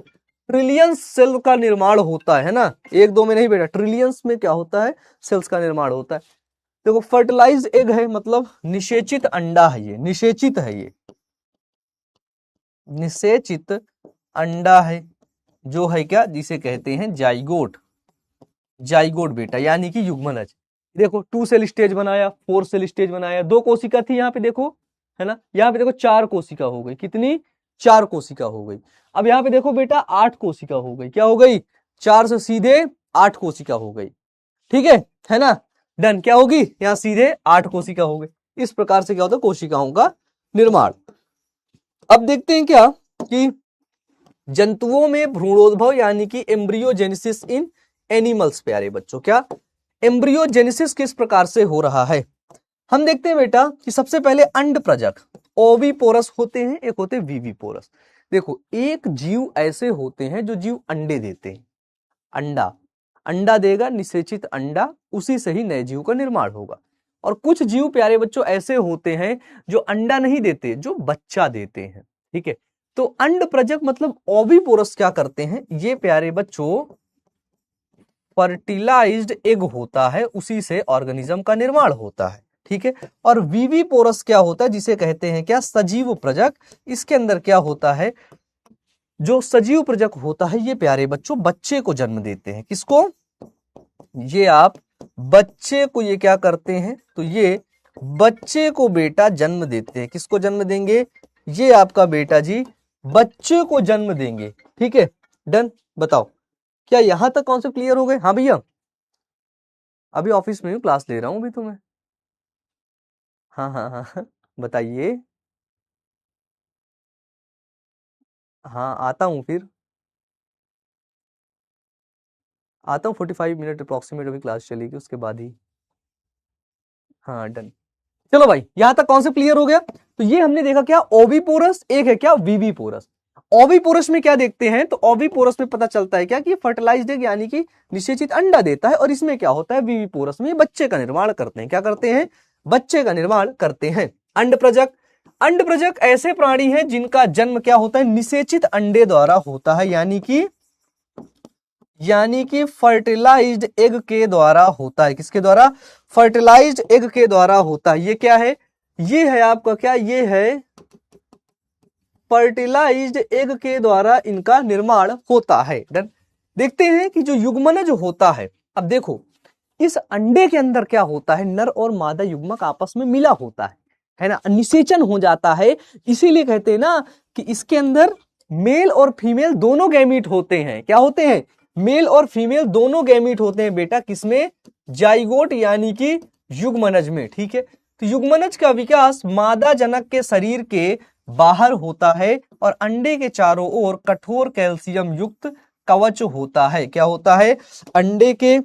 ट्रिलियंस सेल का निर्माण होता है ना, एक दो में नहीं बेटा, ट्रिलियंस में क्या होता है, सेल्स का निर्माण होता है। देखो, फर्टिलाइज एग है, मतलब निषेचित अंडा है, ये निषेचित है, ये निषेचित अंडा है, जो है क्या, जिसे कहते हैं जाइगोट। जाइगोट बेटा, यानी कि युग्मनज। देखो, 2 सेल स्टेज बनाया, 4 सेल स्टेज बनाया, 2 कोशिका थी यहाँ पे देखो, है ना, यहाँ पे देखो 4 कोशिका हो गई। कितनी, 4 कोशिका हो गई। अब यहाँ पे देखो बेटा 8 कोशिका हो गई। क्या हो गई, 4 से सीधे 8 कोशिका हो गई। ठीक है ना, डन। क्या होगी, यहाँ सीधे 8 कोशिका हो गई। इस प्रकार से क्या होता है, कोशिकाओं का निर्माण। अब देखते हैं क्या कि जंतुओं में भ्रूणोद्भव, यानी कि एम्ब्रियोजेनेसिस इन एनिमल्स प्यारे बच्चों। क्या, एम्ब्रियोजेनेसिस किस प्रकार से हो रहा है, हम देखते हैं बेटा कि सबसे पहले अंड प्रजक ओविपोरस होते हैं, एक होते हैं विविपोरस। देखो, एक जीव ऐसे होते हैं जो जीव अंडे देते हैं, अंडा, अंडा देगा, निषेचित अंडा, उसी से ही नए जीव का निर्माण होगा। और कुछ जीव प्यारे बच्चों ऐसे होते हैं जो अंडा नहीं देते, जो बच्चा देते हैं। ठीक है, तो अंड प्रजक मतलब ओविपोरस क्या करते हैं, ये प्यारे बच्चों फर्टिलाइज्ड एग होता है, उसी से ऑर्गेनिज्म का निर्माण होता है। ठीक है, और विविपोरस क्या होता है, जिसे कहते हैं क्या, सजीव प्रजक। इसके अंदर क्या होता है, जो सजीव प्रजक होता है, ये प्यारे बच्चों बच्चे को जन्म देते हैं। किसको, ये आप बच्चे को, ये क्या करते हैं, तो ये बच्चे को बेटा जन्म देते हैं। किसको जन्म देंगे, ये आपका बेटा जी बच्चे को जन्म देंगे। ठीक है, डन। बताओ, क्या यहां तक कॉन्सेप्ट क्लियर हो गए? हाँ भैया, अभी ऑफिस में हूँ, क्लास ले रहा हूँ अभी तुम्हें। हाँ हाँ हाँ हाँ, बताइए। हाँ आता हूँ, फिर आता हूँ, 45 मिनट अप्रोक्सीमेट अभी क्लास चलेगी, उसके बाद ही। हाँ डन। चलो भाई, यहां तक कॉन्सेप्ट क्लियर हो गया। तो ये हमने देखा क्या, ओविपोरस, एक है क्या विविपोरस। ओविपोरस में क्या देखते हैं, तो ओविपोरस में पता चलता है क्या कि फर्टिलाइज्ड एग यानी कि निषेचित अंडा देता है, और इसमें क्या होता है, विविपोरस में बच्चे का निर्माण करते हैं। क्या करते हैं, बच्चे का निर्माण करते हैं। अंडप्रजक, अंडप्रजक ऐसे प्राणी हैं जिनका जन्म क्या होता है, निषेचित अंडे द्वारा होता है, यानी कि फर्टिलाइज्ड एग के द्वारा होता है। किसके द्वारा, फर्टिलाइज्ड एग के द्वारा होता है। ये क्या है, ये है आपका क्या, ये है फर्टिलाइज्ड एग के द्वारा इनका निर्माण होता है। डन। देखते हैं कि जो युग्मनज होता है, अब देखो इस अंडे के अंदर क्या होता है, नर और मादा युग्मक आपस में मिला होता है ना, निषेचन हो जाता है। इसीलिए कहते हैं ना कि इसके अंदर मेल और फीमेल दोनों गैमीट होते हैं। क्या होते हैं, मेल और फीमेल दोनों गैमीट होते हैं बेटा, किसमें, जाइगोट यानी कि युग्मनज में। ठीक है, तो युग्मनज का विकास मादा जनक के शरीर के बाहर होता है, और अंडे के चारों ओर कठोर कैल्शियम युक्त कवच होता है। क्या होता है, अंडे के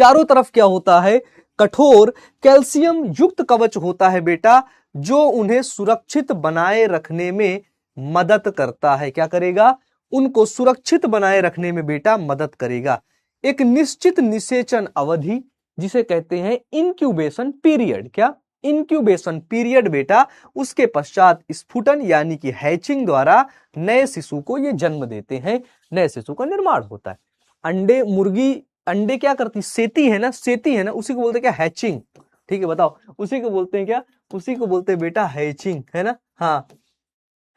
चारों तरफ क्या होता है, कठोर कैल्शियम युक्त कवच होता है बेटा, जो उन्हें सुरक्षित बनाए रखने में मदद करता है। क्या करेगा, उनको सुरक्षित बनाए रखने में बेटा मदद करेगा। एक निश्चित निषेचन अवधि, जिसे कहते हैं इंक्यूबेशन पीरियड। क्या, इंक्यूबेशन पीरियड बेटा, उसके पश्चात स्फुटन यानी कि हैचिंग द्वारा नए शिशु को ये जन्म देते हैं, नए शिशु का निर्माण होता है। अंडे, मुर्गी अंडे क्या करती, सेती है ना, सेती है ना, उसी को बोलते हैं क्या, हैचिंग। ठीक है, बताओ उसी को बोलते हैं क्या, उसी को बोलते हैं बेटा हैचिंग, है ना। हाँ,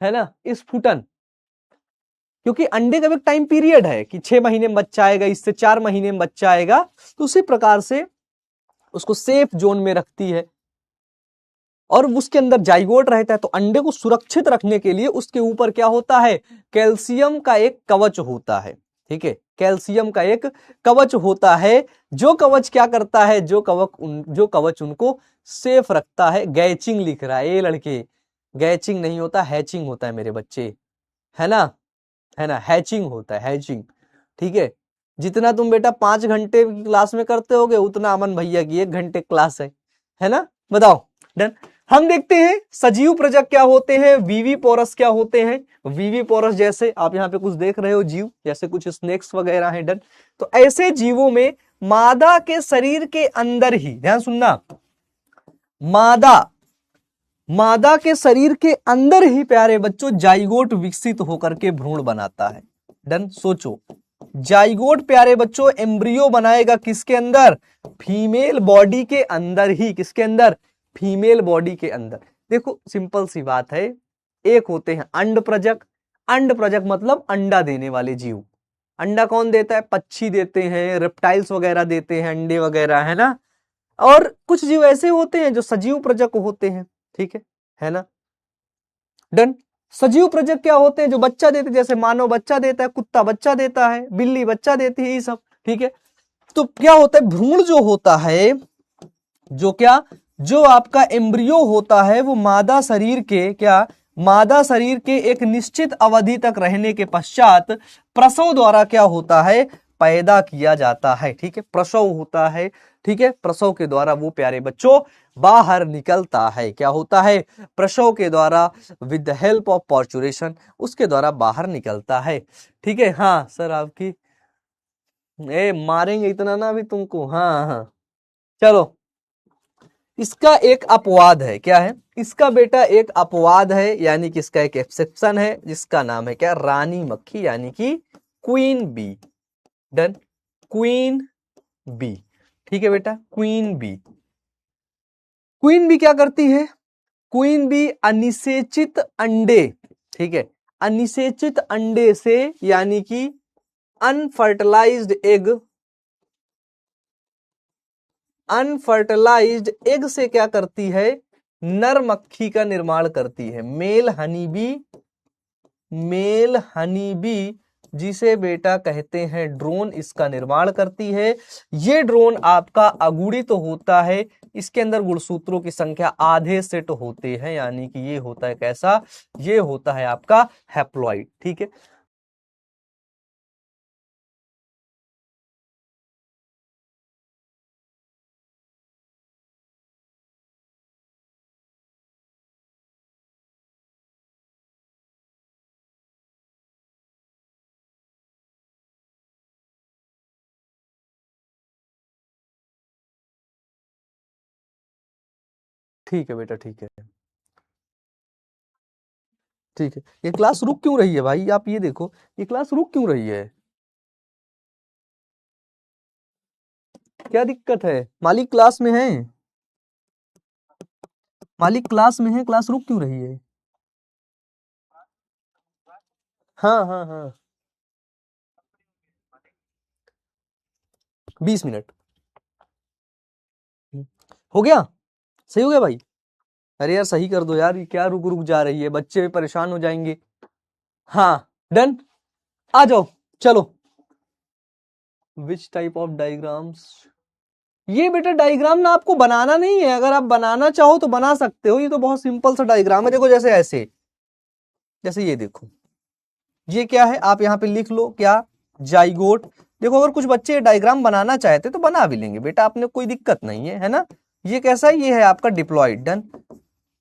है ना, स्फुटन। क्योंकि अंडे का भी एक टाइम पीरियड है कि 6 महीने में बच्चा आएगा, इससे 4 महीने में बच्चा आएगा, तो उसी प्रकार से उसको सेफ जोन में रखती है, और उसके अंदर जाइगोट रहता है। तो अंडे को सुरक्षित रखने के लिए उसके ऊपर क्या होता है, कैल्शियम का एक कवच होता है। ठीक है, कैल्शियम का एक कवच होता है, जो कवच क्या करता है, जो कवच उनको सेफ रखता है। गैचिंग लिख रहा है ये लड़के, गैचिंग नहीं होता, हैचिंग होता है मेरे बच्चे, है ना, है ना, हैचिंग होता है, हैचिंग। ठीक है, जितना तुम बेटा 5 घंटे की क्लास में करते होगे, उतना अमन भैया की 1 घंटे क्लास है ना। बताओ, डन। हम देखते हैं सजीव प्रजक क्या होते हैं, विविपोरस क्या होते हैं। विविपोरस जैसे आप यहाँ पे कुछ देख रहे हो जीव, जैसे कुछ स्नेक्स वगैरह हैं। डन। तो ऐसे जीवों में मादा के शरीर के अंदर ही, ध्यान सुनना, मादा के शरीर के अंदर ही प्यारे बच्चों जाइगोट विकसित होकर के भ्रूण बनाता है। डन। सोचो, जाइगोट प्यारे बच्चों एम्ब्रियो बनाएगा किसके अंदर, फीमेल बॉडी के अंदर ही। किसके अंदर, फीमेल बॉडी के अंदर। देखो सिंपल सी बात है, एक होते हैं अंड प्रजक, अंड प्रजक मतलब अंडा देने वाले जीव। अंडा कौन देता है, पक्षी देते हैं, रेप्टाइल्स वगैरह देते हैं अंडे वगैरह, है ना। और कुछ जीव ऐसे होते हैं जो सजीव प्रजक होते हैं। ठीक है ना। डन। सजीव प्रजक क्या होते हैं, जो बच्चा देते हैं, जैसे मानव बच्चा देता है, कुत्ता बच्चा देता है, बिल्ली बच्चा देती है, ये सब। ठीक है, तो क्या होता है, भ्रूण जो होता है, जो क्या, जो आपका एम्ब्रियो होता है, वो मादा शरीर के क्या, मादा शरीर के एक निश्चित अवधि तक रहने के पश्चात प्रसव द्वारा क्या होता है, पैदा किया जाता है। ठीक है, प्रसव होता है। ठीक है, प्रसव के द्वारा वो प्यारे बच्चों बाहर निकलता है। क्या होता है, प्रसव के द्वारा, with the help of parturition, उसके द्वारा बाहर निकलता है। ठीक है, हाँ सर आपकी, मारेंगे इतना ना अभी तुमको। हाँ हाँ, चलो, इसका एक अपवाद है। क्या है, इसका बेटा एक अपवाद है, यानी कि इसका एक एक्सेप्शन है, जिसका नाम है क्या, रानी मक्खी यानी कि queen bee. Done. Queen bee. ठीक है बेटा, क्वीन बी। क्वीन बी क्या करती है, क्वीन बी अनिषेचित अंडे, ठीक है, अनिषेचित अंडे से यानी कि अनफर्टिलाइज्ड एग, अनफर्टिलाइज्ड एग से क्या करती है, नर मक्खी का निर्माण करती है। मेल हनी बी, जिसे बेटा कहते हैं ड्रोन, इसका निर्माण करती है। ये ड्रोन आपका अगुड़ित तो होता है, इसके अंदर गुणसूत्रों की संख्या आधे सेट होते हैं, यानी कि ये होता है कैसा, ये होता है आपका हैप्लॉइड। ठीक है। ठीक है बेटा, ठीक है, ठीक है। ये क्लास रुक क्यों रही है भाई? आप ये देखो, ये क्लास रुक क्यों रही है? क्या दिक्कत है? मालिक क्लास में है, मालिक क्लास में है, क्लास रुक क्यों रही है? हाँ हाँ हाँ, 20 मिनट। हो गया? सही हो गया भाई? अरे यार सही कर दो यार, ये क्या रुक रुक जा रही है, बच्चे भी परेशान हो जाएंगे। हाँ, डन, आ जाओ, चलो। Which type of diagrams? ये बेटा डायग्राम ना आपको बनाना नहीं है, अगर आप बनाना चाहो तो बना सकते हो, ये तो बहुत सिंपल सा डायग्राम है। देखो जैसे ऐसे, जैसे ये देखो, ये क्या है आप यहाँ पे लिख लो, क्या? जाइगोट। देखो अगर कुछ बच्चे डायग्राम बनाना चाहते तो बना भी लेंगे बेटा, आपने कोई दिक्कत नहीं है, है ना? ये कैसा है? ये है आपका डिप्लॉइड। Done,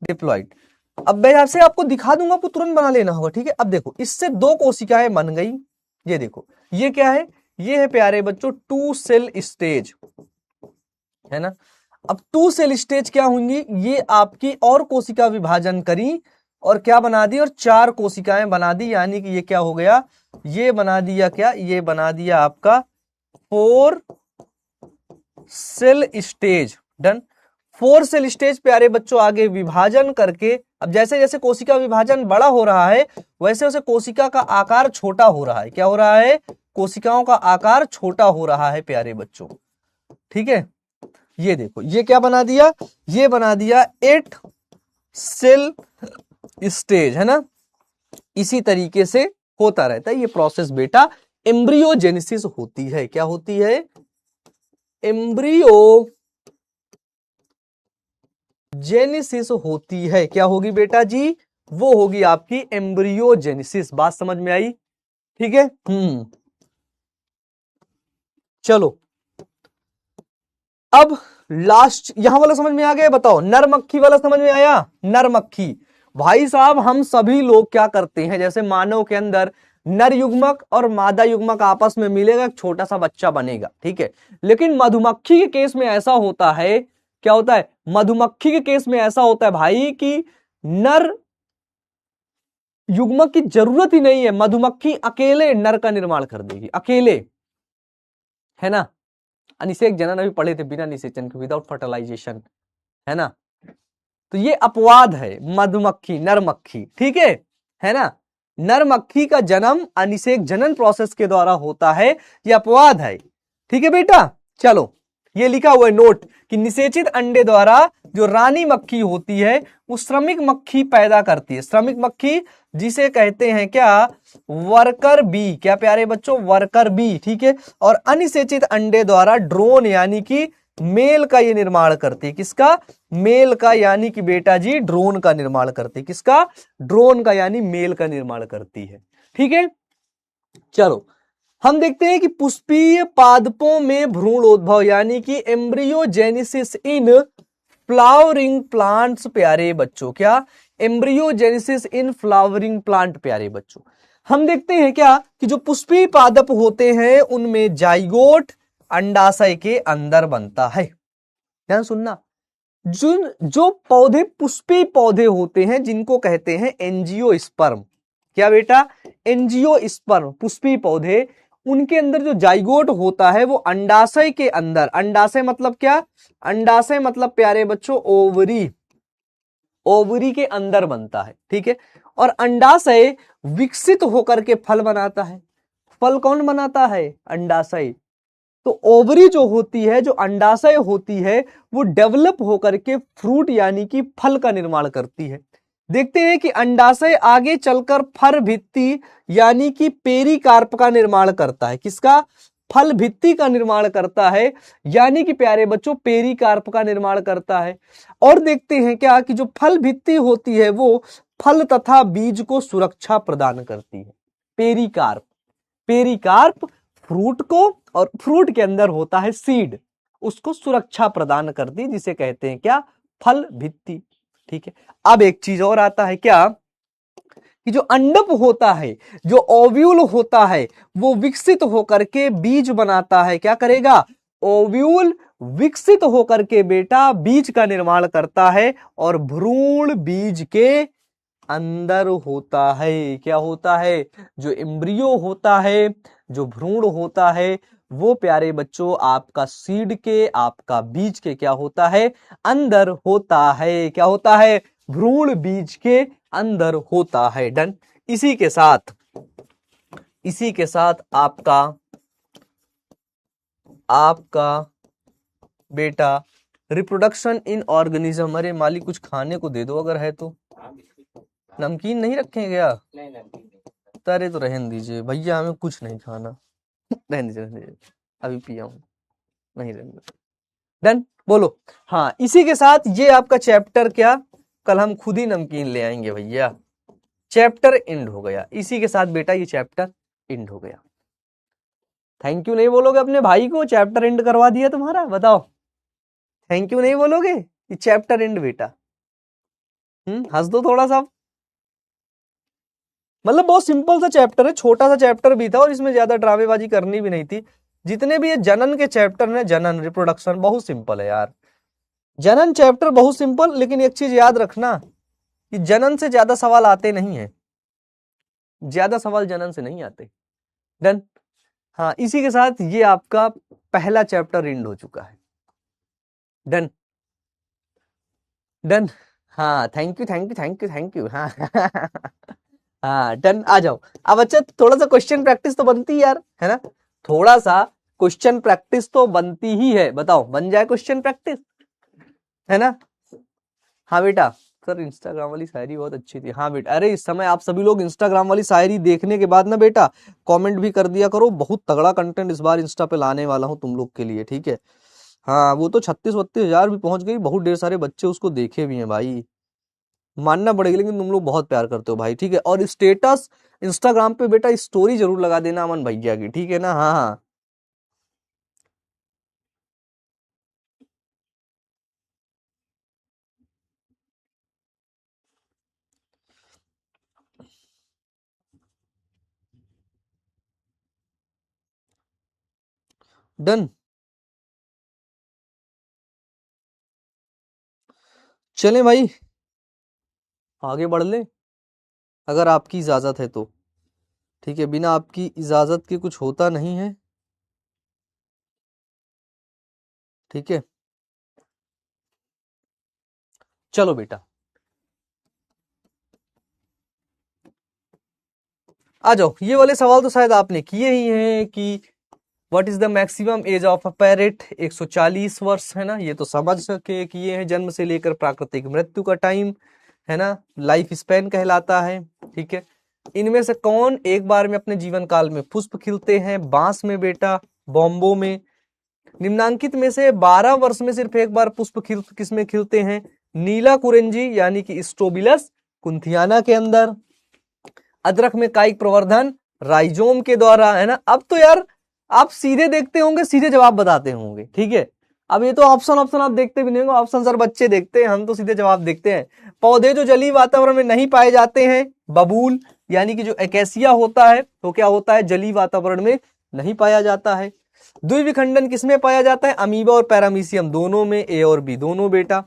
diploid. अब मैं आपसे आपको दिखा दूंगा, आपको तुरंत बना लेना होगा, ठीक है? अब देखो इससे 2 कोशिकाएं बन गई। ये देखो, ये क्या है? ये है प्यारे बच्चों 2 सेल स्टेज, है ना? अब 2 सेल स्टेज क्या होंगी? ये आपकी और कोशिका विभाजन करी और क्या बना दी? और 4 कोशिकाएं बना दी, यानी कि ये क्या हो गया? ये बना दिया क्या? ये बना दिया आपका 4 cell stage. Done. 4 cell stage प्यारे बच्चों आगे विभाजन करके, अब जैसे जैसे कोशिका विभाजन बड़ा हो रहा है वैसे वैसे कोशिका का आकार छोटा हो रहा है। क्या हो रहा है? कोशिकाओं का आकार छोटा हो रहा है प्यारे बच्चों, ठीक है? ये देखो, ये क्या बना दिया? ये बना दिया 8 सेल स्टेज, है ना? इसी तरीके से होता रहता है ये प्रोसेस बेटा, एम्ब्रियोजेनेसिस होती है। क्या होती है? एम्ब्रियोजेनेसिस होती है। क्या होगी बेटा जी? वो होगी आपकी एम्ब्रियोजेनेसिस। बात समझ में आई? ठीक है। चलो अब लास्ट यहां वाला समझ में आ गया? बताओ, नर मक्खी वाला समझ में आया? नर मक्खी भाई साहब, हम सभी लोग क्या करते हैं, जैसे मानव के अंदर नर युग्मक और मादा युग्मक आपस में मिलेगा, एक छोटा सा बच्चा बनेगा, ठीक है? लेकिन मधुमक्खी के केस में ऐसा होता है, क्या होता है? मधुमक्खी के केस में ऐसा होता है भाई कि नर युग्मक की जरूरत ही नहीं है, मधुमक्खी अकेले नर का निर्माण कर देगी, अकेले, है ना? अनिषेक जनन अभी पढ़े थे, बिना निषेचन के, विदाउट फर्टिलाइजेशन, है ना? तो ये अपवाद है, मधुमक्खी, नर मक्खी, ठीक है ना? नर मक्खी का जन्म अनिषेक जनन प्रोसेस के द्वारा होता है, ये अपवाद है, ठीक है बेटा? चलो, ये लिखा हुआ है नोट कि निषेचित अंडे द्वारा जो रानी मक्खी होती है वो श्रमिक मक्खी पैदा करती है। श्रमिक मक्खी जिसे कहते हैं क्या? Worker bee. क्या प्यारे बच्चों? वर्कर बी, ठीक है? और अनिषेचित अंडे द्वारा ड्रोन यानी कि मेल का ये निर्माण करती है। किसका? मेल का, यानी कि बेटा जी ड्रोन का निर्माण करती है। किसका? ड्रोन का, यानी मेल का निर्माण करती है, ठीक है? चलो हम देखते हैं कि पुष्पीय पादपों में भ्रूणोद्भव यानी कि एम्ब्रियोजेनेसिस इन फ्लावरिंग प्लांट्स प्यारे बच्चों। क्या? एम्ब्रियोजेनेसिस इन फ्लावरिंग प्लांट प्यारे बच्चों। हम देखते हैं क्या कि जो पुष्पीय पादप होते हैं उनमें जाइगोट अंडाशय के अंदर बनता है। ध्यान सुनना, जो पौधे पुष्पीय पौधे होते हैं जिनको कहते हैं एंजियोस्पर्म। क्या बेटा? एंजियोस्पर्म, पुष्पीय पौधे, उनके अंदर जो जाइगोट होता है वो अंडाशय के अंदर, अंडाशय मतलब क्या? अंडाशय मतलब प्यारे बच्चों ओवरी, ओवरी के अंदर बनता है, ठीक है? और अंडाशय विकसित होकर के फल बनाता है। फल कौन बनाता है? अंडाशय। तो ओवरी जो होती है, जो अंडाशय होती है, वो डेवलप होकर के फ्रूट यानी कि फल का निर्माण करती है। देखते हैं कि अंडाशय आगे चलकर फर भित्ति यानी कि पेरिकार्प का निर्माण करता है। किसका? फल भित्ति का निर्माण करता है, यानी कि प्यारे बच्चों पेरिकार्प का निर्माण करता है। और देखते हैं क्या कि जो फल भित्ति होती है वो फल तथा बीज को सुरक्षा प्रदान करती है। पेरिकार्प, पेरिकार्प फ्रूट को, और फ्रूट के अंदर होता है सीड, उसको सुरक्षा प्रदान करती है, जिसे कहते हैं क्या? फल भित्ति, ठीक है? अब एक चीज और आता है क्या कि जो अंडप होता है, जो ओव्यूल होता है, वो विकसित होकर के बीज बनाता है। क्या करेगा? ओव्यूल विकसित होकर के बेटा बीज का निर्माण करता है और भ्रूण बीज के अंदर होता है। क्या होता है? जो एम्ब्रियो होता है, जो भ्रूण होता है, वो प्यारे बच्चों आपका सीड के, आपका बीज के क्या होता है? अंदर होता है। क्या होता है? भ्रूण बीज के अंदर होता है। डन। इसी के साथ आपका बेटा रिप्रोडक्शन इन ऑर्गेनिज्म। अरे मालिक कुछ खाने को दे दो अगर है तो। नमकीन नहीं रखे क्या? अरे तो रहने दीजिए भैया, हमें कुछ नहीं खाना। रहने दीजिए, अभी पिया हूं, नहीं रहने। डन। बोलो। हाँ, इसी के साथ ये आपका चैप्टर क्या, कल हम खुद ही नमकीन ले आएंगे भैया। चैप्टर एंड हो गया। इसी के साथ बेटा ये चैप्टर एंड हो गया। थैंक यू नहीं बोलोगे अपने भाई को? चैप्टर एंड करवा दिया तुम्हारा, बताओ। थैंक यू नहीं बोलोगे? ये चैप्टर एंड बेटा। हंस दो थोड़ा सा। मतलब बहुत सिंपल सा चैप्टर है, छोटा सा चैप्टर भी था और इसमें ज्यादा ड्रामेबाजी करनी भी नहीं थी। जितने भी ये जनन के चैप्टर हैं, जनन रिप्रोडक्शन, बहुत सिंपल है यार। जनन चैप्टर बहुत सिंपल, लेकिन एक चीज याद रखना कि जनन से ज्यादा सवाल आते नहीं है। ज्यादा सवाल जनन से नहीं आते। डन। हाँ, इसी के साथ ये आपका पहला चैप्टर एंड हो चुका है। डन। डन। हाँ, thank you thank you thank you thank you. हाँ हाँ, डन। आ जाओ अब। अच्छा, थोड़ा सा क्वेश्चन प्रैक्टिस तो बनती है यार, है ना? थोड़ा सा क्वेश्चन प्रैक्टिस तो बनती ही है। बताओ, बन जाए क्वेश्चन प्रैक्टिस, है ना? हाँ बेटा। सर इंस्टाग्राम वाली शायरी बहुत अच्छी थी। हाँ बेटा, अरे इस समय आप सभी लोग इंस्टाग्राम वाली शायरी देखने के बाद ना बेटा कमेंट भी कर दिया करो। बहुत तगड़ा कंटेंट इस बार इंस्टा पे लाने वाला हूँ तुम लोग के लिए, ठीक है? हाँ, वो तो 36-32 हजार भी पहुंच गई। बहुत ढेर सारे बच्चे उसको देखे भी हैं भाई, मानना पड़ेगा। लेकिन तुम लोग बहुत प्यार करते हो भाई, ठीक है? और स्टेटस इंस्टाग्राम पे बेटा स्टोरी जरूर लगा देना अमन भैया की, ठीक है ना? हाँ हाँ। डन। चलें भाई, आगे बढ़ ले, अगर आपकी इजाजत है तो। ठीक है, बिना आपकी इजाजत के कुछ होता नहीं है। ठीक है, चलो बेटा आ जाओ। ये वाले सवाल तो शायद आपने किए ही हैं कि what is the maximum age of a parrot? 140 वर्ष, है ना? ये तो समझ के किए हैं, जन्म से लेकर प्राकृतिक मृत्यु का टाइम, है ना? लाइफ स्पैन कहलाता है। ठीक है, इनमें से कौन एक बार में अपने जीवन काल में पुष्प खिलते हैं? बांस में बेटा, बॉम्बो में। निम्नांकित में से 12 वर्ष में सिर्फ एक बार पुष्प किसमें खिलते हैं? नीला कुरेंजी यानी कि स्ट्रोबिलस कुंथियाना के अंदर। अदरक में कायिक प्रवर्धन राइजोम के द्वारा, है ना? अब तो यार आप सीधे देखते होंगे, सीधे जवाब बताते होंगे, ठीक है? अब ये तो ऑप्शन ऑप्शन आप देखते भी नहीं होंगे। ऑप्शन सर बच्चे देखते हैं, हम तो सीधे जवाब देखते हैं। पौधे जो जलीय वातावरण में नहीं पाए जाते हैं, बबूल यानी कि जो एकेसिया होता है, तो क्या होता है? जलीय वातावरण में नहीं पाया जाता है। द्विविखंडन किसमें पाया जाता है? अमीबा और पैरामीशियम दोनों में, ए और बी दोनों बेटा।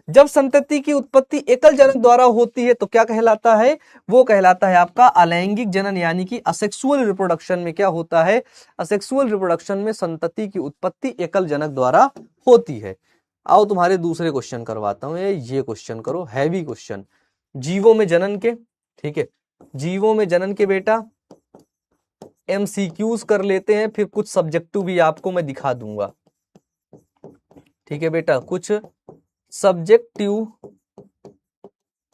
जब संतति की उत्पत्ति एकल जनक द्वारा होती है तो क्या कहलाता है? वो कहलाता है आपका अलैंगिक जनन, यानी कि असेक्सुअल रिप्रोडक्शन में क्या होता है? असेक्सुअल रिप्रोडक्शन में संतति की उत्पत्ति एकल जनक द्वारा होती है। आओ तुम्हारे दूसरे क्वेश्चन करवाता हूं। ये क्वेश्चन करो, हैवी क्वेश्चन, जीवों में जनन के। ठीक है, जीवों में जनन के बेटा एमसीक्यूज कर लेते हैं, फिर कुछ सब्जेक्टिव भी आपको मैं दिखा दूंगा। ठीक है बेटा, कुछ सब्जेक्टिव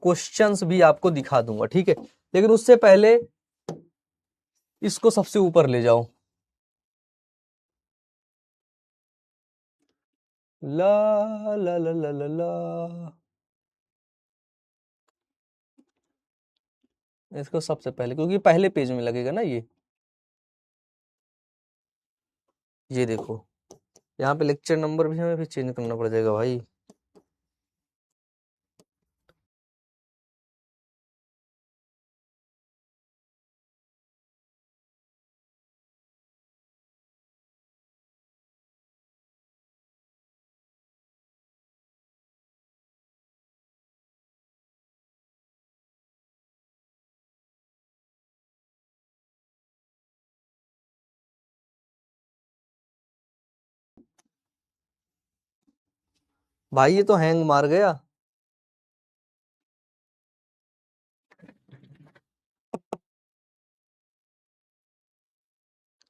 क्वेश्चंस भी आपको दिखा दूंगा, ठीक है? लेकिन उससे पहले इसको सबसे ऊपर ले जाओ। ला ला ला ला ला ला, इसको सबसे पहले, क्योंकि पहले पेज में लगेगा ना ये देखो, यहाँ पे लेक्चर नंबर भी हमें फिर चेंज करना पड़ जाएगा भाई। भाई ये तो हैंग मार गया।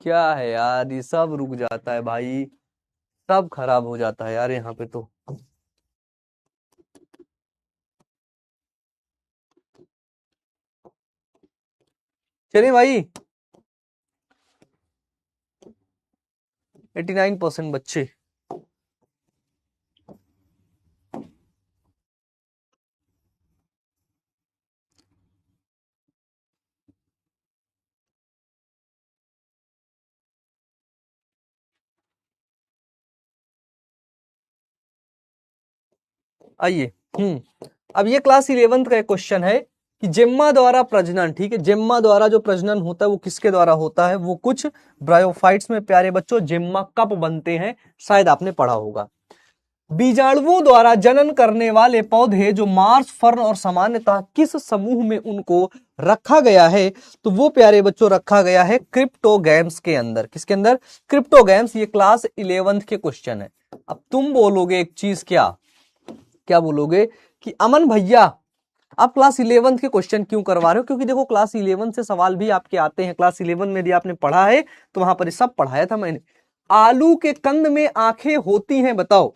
क्या है यार, ये सब रुक जाता है भाई, सब खराब हो जाता है यार यहाँ पे तो। चलिए भाई, 89% बच्चे। आइए, अब ये क्लास 11th का एक क्वेश्चन है कि जेम्मा द्वारा प्रजनन, ठीक है, जेम्मा द्वारा जो प्रजनन होता है वो किसके द्वारा होता है, वो कुछ ब्रायोफाइट्स में प्यारे बच्चों जेम्मा कब बनते हैं, शायद आपने पढ़ा होगा। बीजाणुओं द्वारा जनन करने वाले पौधे जो मार्स, फर्न और सामान्यतः किस समूह में उनको रखा गया है, तो वो प्यारे बच्चों रखा गया है क्रिप्टोगैम्स के अंदर। किसके अंदर? क्रिप्टोगैम्स। ये क्लास 11th के क्वेश्चन है। अब तुम बोलोगे एक चीज, क्या क्या बोलोगे कि अमन भैया आप क्लास 11th के क्वेश्चन क्यों करवा रहे हो? क्योंकि देखो क्लास 11 से सवाल भी आपके आते हैं। क्लास 11 में यदि आपने पढ़ा है तो वहां पर ये सब पढ़ाया था मैंने। आलू के कंद में आंखें होती हैं, बताओ।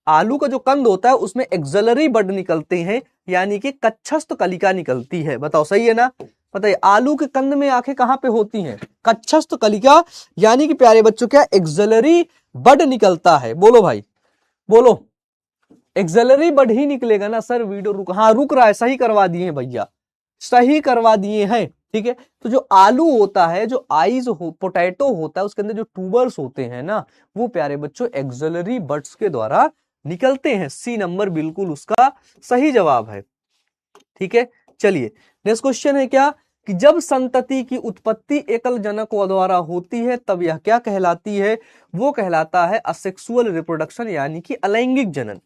आलू का जो कंद होता है उसमें एक्सलरी बड निकलते हैं, यानी कि कच्छस्थ कलिका निकलती है। बताओ सही है ना? बताइए, आलू के कंद में आंखें कहां पे होती हैं? कच्छस्थ कलिका, यानी कि प्यारे बच्चों क्या एक्सलरी बड निकलता है? बोलो भाई, बोलो। एक्सलरी बड ही निकलेगा ना सर। वीडियो रुक, हाँ रुक रहा है, सही करवा दिए हैं भैया, सही करवा दिए हैं। ठीक है, तो जो आलू होता है, जो आइज पोटैटो होता है, उसके अंदर जो ट्यूबर्स होते हैं ना, वो प्यारे बच्चों एक्सलरी बड्स के द्वारा निकलते हैं। सी नंबर बिल्कुल उसका सही जवाब है। ठीक है, चलिए नेक्स्ट क्वेश्चन है क्या कि जब संतति की उत्पत्ति एकल जनक द्वारा होती है तब यह क्या कहलाती है? वो कहलाता है असेक्सुअल रिप्रोडक्शन, यानी कि अलैंगिक जनन।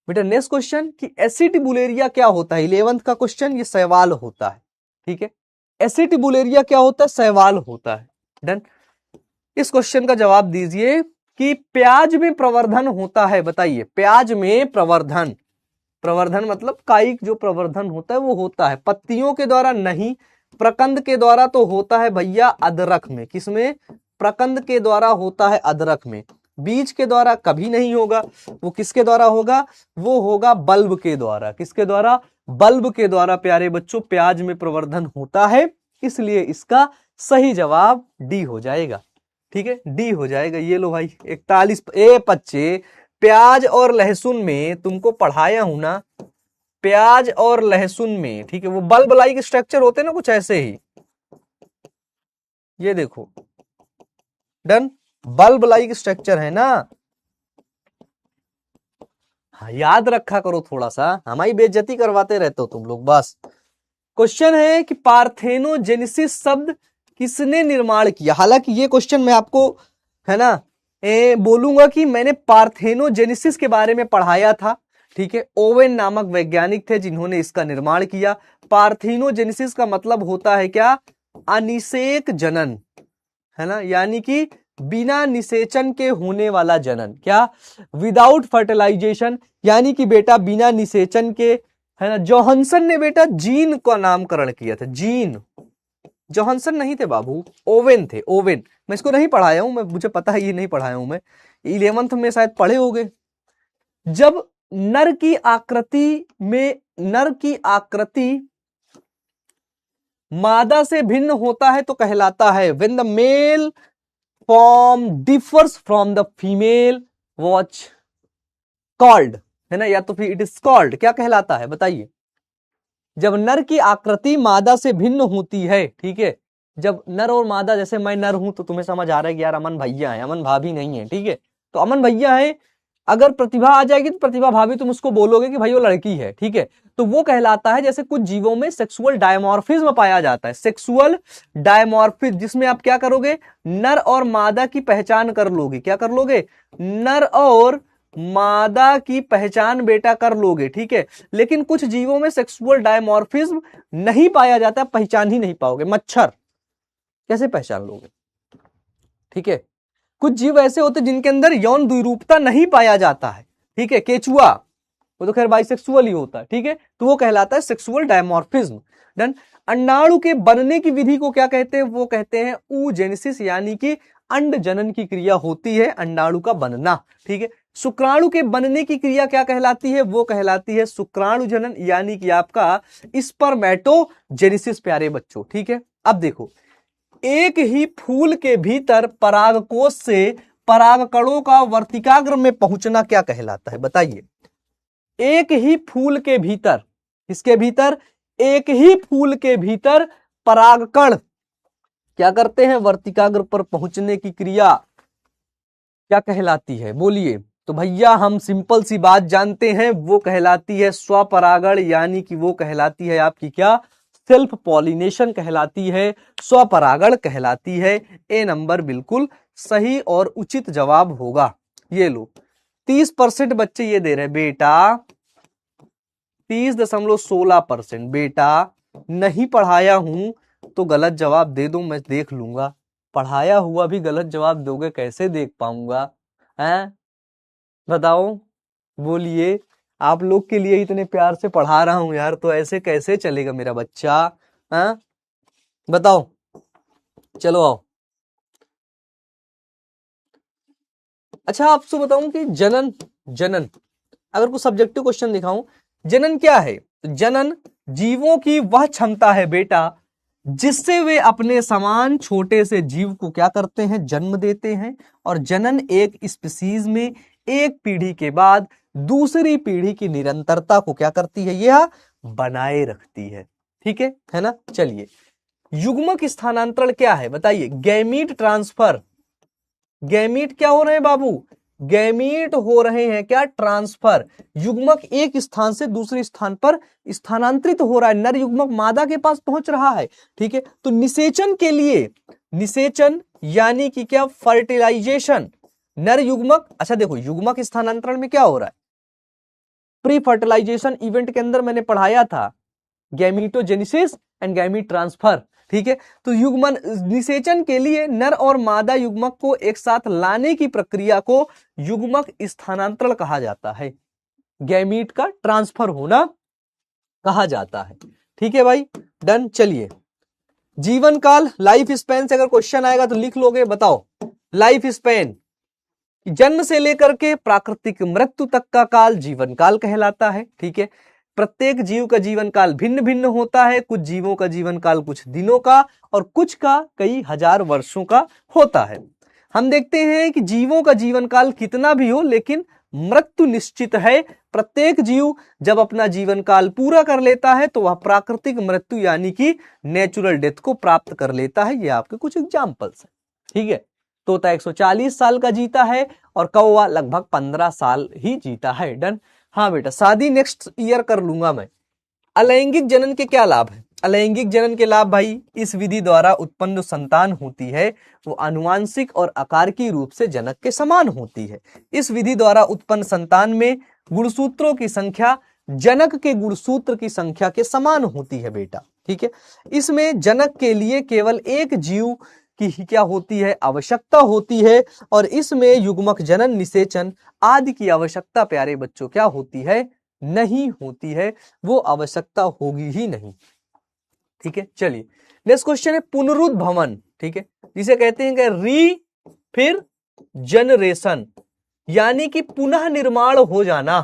बेटा नेक्स्ट क्वेश्चन कि एसिड बुलेरिया क्या होता है? 11th का क्वेश्चन, ये सवाल होता है। ठीक है, एसिड बुलेरिया क्या होता है? सवाल होता है। डन। इस क्वेश्चन का जवाब दीजिए कि प्याज में प्रवर्धन होता है। बताइए, प्याज में प्रवर्धन, प्रवर्धन मतलब कायिक जो प्रवर्धन होता है वो होता है पत्तियों के द्वारा नहीं, प्रकंद के द्वारा तो होता है भैया अदरक में। किसमें? प्रकंद के द्वारा होता है अदरक में। बीज के द्वारा कभी नहीं होगा। वो किसके द्वारा होगा? वो होगा बल्ब के द्वारा। किसके द्वारा? बल्ब के द्वारा प्यारे बच्चों प्याज में प्रवर्धन होता है, इसलिए इसका सही जवाब डी हो जाएगा। ठीक है, डी हो जाएगा। ये लो भाई 41 बच्चे, प्याज और लहसुन में तुमको पढ़ाया हूं ना, प्याज और लहसुन में, ठीक है, वो बल्ब लाइक स्ट्रक्चर होते हैं ना कुछ ऐसे ही। ये देखो, डन, बल्ब लाइक स्ट्रक्चर है ना। हाँ, याद रखा करो थोड़ा सा, हमारी बेइज्जती करवाते रहते हो तुम लोग बस। क्वेश्चन है कि पार्थेनोजेनेसिस शब्द किसने निर्माण किया? हालांकि ये क्वेश्चन मैं आपको, है ना, बोलूंगा कि मैंने पार्थेनोजेनेसिस के बारे में पढ़ाया था। ठीक है, ओवेन नामक वैज्ञानिक थे जिन्होंने इसका निर्माण किया। पार्थेनोजेनेसिस का मतलब होता है क्या? अनिषेक जनन, है ना, यानी कि बिना निषेचन के होने वाला जनन। क्या? विदाउट फर्टिलाइजेशन, यानी कि बेटा बिना निषेचन के, है ना। जोहानसन ने बेटा जीन का नामकरण किया था। जीन, जोहानसन नहीं थे बाबू, ओवेन थे, ओवेन। मैं इसको नहीं पढ़ाया हूं, मैं, मुझे पता है ये नहीं पढ़ाया हूं मैं, 11th में शायद पढ़े होंगे। जब नर की आकृति में, नर की आकृति मादा से भिन्न होता है तो कहलाता है when the male form differs from the female watch called, है ना, या तो फिर इट इज कॉल्ड, क्या कहलाता है बताइए? जब नर की आकृति मादा से भिन्न होती है, ठीक है, जब नर और मादा, जैसे मैं नर हूं तो तुम्हें समझ आ रहा है कि यार अमन भैया है, अमन भाभी नहीं है, ठीक है, तो अमन भैया है। अगर प्रतिभा आ जाएगी तो प्रतिभा भाभी, तुम उसको बोलोगे कि भाई वो लड़की है, ठीक है, तो वो कहलाता है, जैसे कुछ जीवों में सेक्सुअल डायमॉर्फिज्म पाया जाता है, सेक्सुअल डायमॉर्फिज्म, जिसमें आप क्या करोगे? नर और मादा की पहचान कर लोगे। क्या कर लोगे? नर और मादा की पहचान बेटा कर लोगे, ठीक है। लेकिन कुछ जीवों में सेक्सुअल डायमॉर्फिज्म नहीं पाया जाता, पहचान ही नहीं पाओगे। मच्छर कैसे पहचान लोगे? ठीक है, कुछ जीव ऐसे होते जिनके अंदर यौन द्विरूपता नहीं पाया जाता है, ठीक है। केचुआ, वो तो खैर बाइसेक्सुअल ही होता है, ठीक है, तो वो कहलाता है सेक्सुअल डायमॉर्फिज्म। डन। अंडाणु के बनने की विधि को क्या कहते हैं? वो कहते हैं oogenesis, यानी कि अंड जनन की क्रिया होती है अंडाणु का बनना, ठीक है। शुक्राणु के बनने की क्रिया क्या कहलाती है? वो कहलाती है शुक्राणु जनन, यानी कि आपका स्पर्मेटोजेनेसिस प्यारे बच्चों, ठीक है। अब देखो, एक ही फूल के भीतर परागकोश से परागकणों का वर्तिकाग्र में पहुंचना क्या कहलाता है? बताइए। एक ही फूल के भीतर, किसके भीतर? एक ही फूल के भीतर परागकण क्या करते हैं? वर्तिकाग्र पर पहुंचने की क्रिया क्या कहलाती है? बोलिए। तो भैया हम सिंपल सी बात जानते हैं, वो कहलाती है स्वपरागण, यानी कि वो कहलाती है आपकी क्या? सेल्फ पॉलिनेशन कहलाती है, स्वपरागण कहलाती है। ए नंबर बिल्कुल सही और उचित जवाब होगा। ये लो 30% बच्चे ये दे रहे हैं बेटा, 30.16%। बेटा नहीं पढ़ाया हूं तो गलत जवाब दे दो, मैं देख लूंगा। पढ़ाया हुआ भी गलत जवाब दोगे, कैसे देख पाऊंगा? हैं? बताओ, बोलिए। आप लोग के लिए इतने प्यार से पढ़ा रहा हूं यार, तो ऐसे कैसे चलेगा मेरा बच्चा? हैं? बताओ, चलो आओ। अच्छा, आपसे बताऊं कि जनन, जनन अगर कुछ सब्जेक्टिव क्वेश्चन दिखाऊं, जनन क्या है? जनन जीवों की वह क्षमता है बेटा जिससे वे अपने समान छोटे से जीव को क्या करते हैं? जन्म देते हैं। और जनन एक स्पीशीज में एक पीढ़ी के बाद दूसरी पीढ़ी की निरंतरता को क्या करती है? यह बनाए रखती है, ठीक है ना। चलिए, युग्मक स्थानांतरण क्या है? बताइए। गैमीट ट्रांसफर, गैमीट क्या हो रहे हैं बाबू? गैमीट हो रहे हैं क्या? ट्रांसफर। युग्मक एक स्थान से दूसरे स्थान पर स्थानांतरित हो रहा है, नर युग्मक मादा के पास पहुंच रहा है, ठीक है। तो निषेचन के लिए, निषेचन यानी कि क्या? फर्टिलाइजेशन। नर युग्मक, अच्छा देखो, युग्मक स्थानांतरण में क्या हो रहा है? प्री फर्टिलाइजेशन इवेंट के अंदर मैंने पढ़ाया था गैमीटोजेनेसिस एंड गैमीट ट्रांसफर, ठीक है। तो युग्मन निषेचन के लिए नर और मादा युग्मक को एक साथ लाने की प्रक्रिया को युग्मक स्थानांतरण कहा जाता है, गैमीट का ट्रांसफर होना कहा जाता है, ठीक है भाई। डन। चलिए, जीवन काल, लाइफ स्पैन से अगर क्वेश्चन आएगा तो लिख लोगे। बताओ, लाइफ स्पैन जन्म से लेकर के प्राकृतिक मृत्यु तक का काल जीवन काल कहलाता है, ठीक है। प्रत्येक जीव का जीवन काल भिन्न भिन्न होता है, कुछ जीवों का जीवन काल कुछ दिनों का और कुछ का कई हजार वर्षों का होता है। हम देखते हैं कि जीवों का जीवन काल कितना भी हो, लेकिन मृत्यु निश्चित है। प्रत्येक जीव जब अपना जीवन काल पूरा कर लेता है तो वह प्राकृतिक मृत्यु यानी कि नेचुरल डेथ को प्राप्त कर लेता है। ये आपके कुछ एग्जाम्पल्स है, ठीक है। तोता 140 साल का जीता है और कौवा लगभग 15 साल ही जीता है। डन। हाँ बेटा, शादी नेक्स्ट ईयर कर लूंगा मैं। अलैंगिक जनन के क्या लाभ है? अलैंगिक जनन के लाभ भाई, इस विधि द्वारा उत्पन्न जो संतान होती है वो आनुवांशिक और आकारकी रूप से जनक के समान होती है। इस विधि द्वारा उत्पन्न संतान में गुणसूत्रों की संख्या जनक के गुणसूत्र की संख्या के समान होती है बेटा, ठीक है। इसमें जनक के लिए केवल एक जीव की ही क्या होती है? आवश्यकता होती है। और इसमें युग्मक जनन, निषेचन आदि की आवश्यकता प्यारे बच्चों क्या होती है? नहीं होती है, वो आवश्यकता होगी ही नहीं, ठीक है। चलिए, नेक्स्ट क्वेश्चन है पुनरुद्भवन, ठीक है, जिसे कहते हैं कि री फिर जनरेशन, यानी कि पुनः निर्माण हो जाना।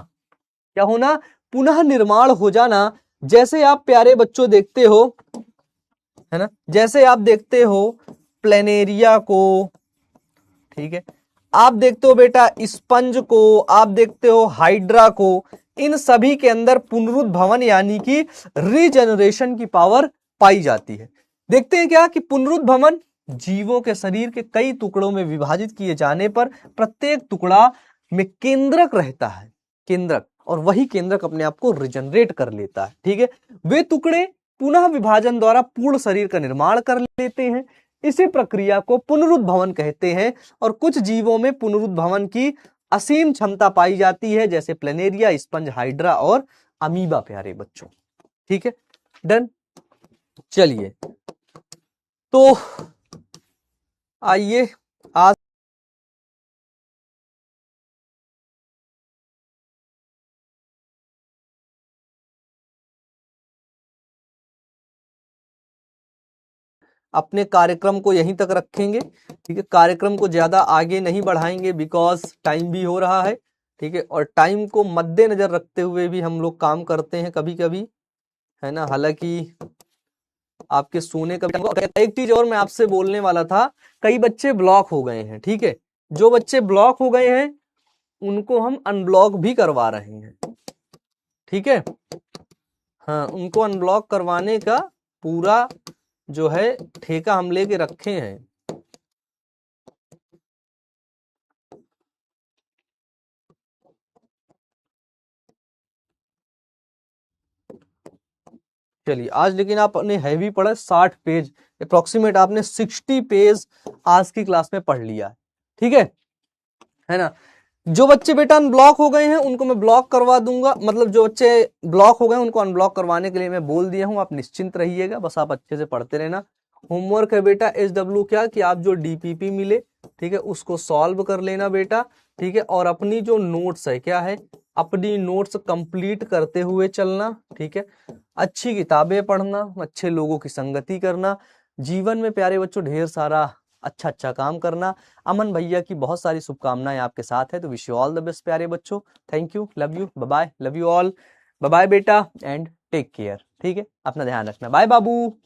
क्या होना? पुनः निर्माण हो जाना। जैसे आप प्यारे बच्चों देखते हो, है ना, जैसे आप देखते हो प्लेनेरिया को, ठीक है, आप देखते हो बेटा स्पंज को, आप देखते हो हाइड्रा को, इन सभी के अंदर पुनरुद्भवन यानी कि रीजनरेशन की पावर पाई जाती है। देखते हैं क्या कि पुनरुद्भवन जीवों के शरीर के कई टुकड़ों में विभाजित किए जाने पर प्रत्येक टुकड़ा में केंद्रक रहता है, केंद्रक, और वही केंद्रक अपने आप को रिजनरेट कर लेता है, ठीक है। वे टुकड़े पुनः विभाजन द्वारा पूर्ण शरीर का निर्माण कर लेते हैं। इसी प्रक्रिया को पुनरुद्भवन कहते हैं। और कुछ जीवों में पुनरुद्भवन की असीम क्षमता पाई जाती है, जैसे प्लेनेरिया, स्पंज, हाइड्रा और अमीबा प्यारे बच्चों, ठीक है। डन। चलिए, तो आइए आज अपने कार्यक्रम को यहीं तक रखेंगे, ठीक है। कार्यक्रम को ज्यादा आगे नहीं बढ़ाएंगे बिकॉज टाइम भी हो रहा है, ठीक है। और टाइम को मद्देनजर रखते हुए भी हम लोग काम करते हैं कभी कभी, है ना। हालांकि आपके सोने का एक चीज और मैं आपसे बोलने वाला था, कई बच्चे ब्लॉक हो गए हैं, ठीक है। जो बच्चे ब्लॉक हो गए हैं उनको हम अनब्लॉक भी करवा रहे हैं, ठीक है। हाँ, उनको अनब्लॉक करवाने का पूरा जो है ठेका हम लेके रखे हैं। चलिए आज लेकिन आपने हैवी पढ़ा, 60 पेज अप्रोक्सीमेट, आपने 60 पेज आज की क्लास में पढ़ लिया, ठीक है ना। जो बच्चे बेटा अनब्लॉक हो गए हैं उनको मैं ब्लॉक करवा दूंगा, मतलब जो बच्चे ब्लॉक हो गए उनको अनब्लॉक करवाने के लिए मैं बोल दिया हूं, आप निश्चिंत रहिएगा, बस आप अच्छे से पढ़ते रहना। होमवर्क है बेटा SW क्या कि आप जो DPP मिले, ठीक है, उसको सॉल्व कर लेना बेटा, ठीक है। और अपनी जो नोट्स है क्या है, अपनी नोट्स कंप्लीट करते हुए चलना, ठीक है। अच्छी किताबें पढ़ना, अच्छे लोगों की संगति करना, जीवन में प्यारे बच्चों ढेर सारा अच्छा अच्छा काम करना। अमन भैया की बहुत सारी शुभकामनाएं आपके साथ है, तो wish you all the best प्यारे बच्चों। Thank you, love you, bye bye, love you all, bye bye बेटा एंड टेक केयर, ठीक है। अपना ध्यान रखना, बाय बाबू।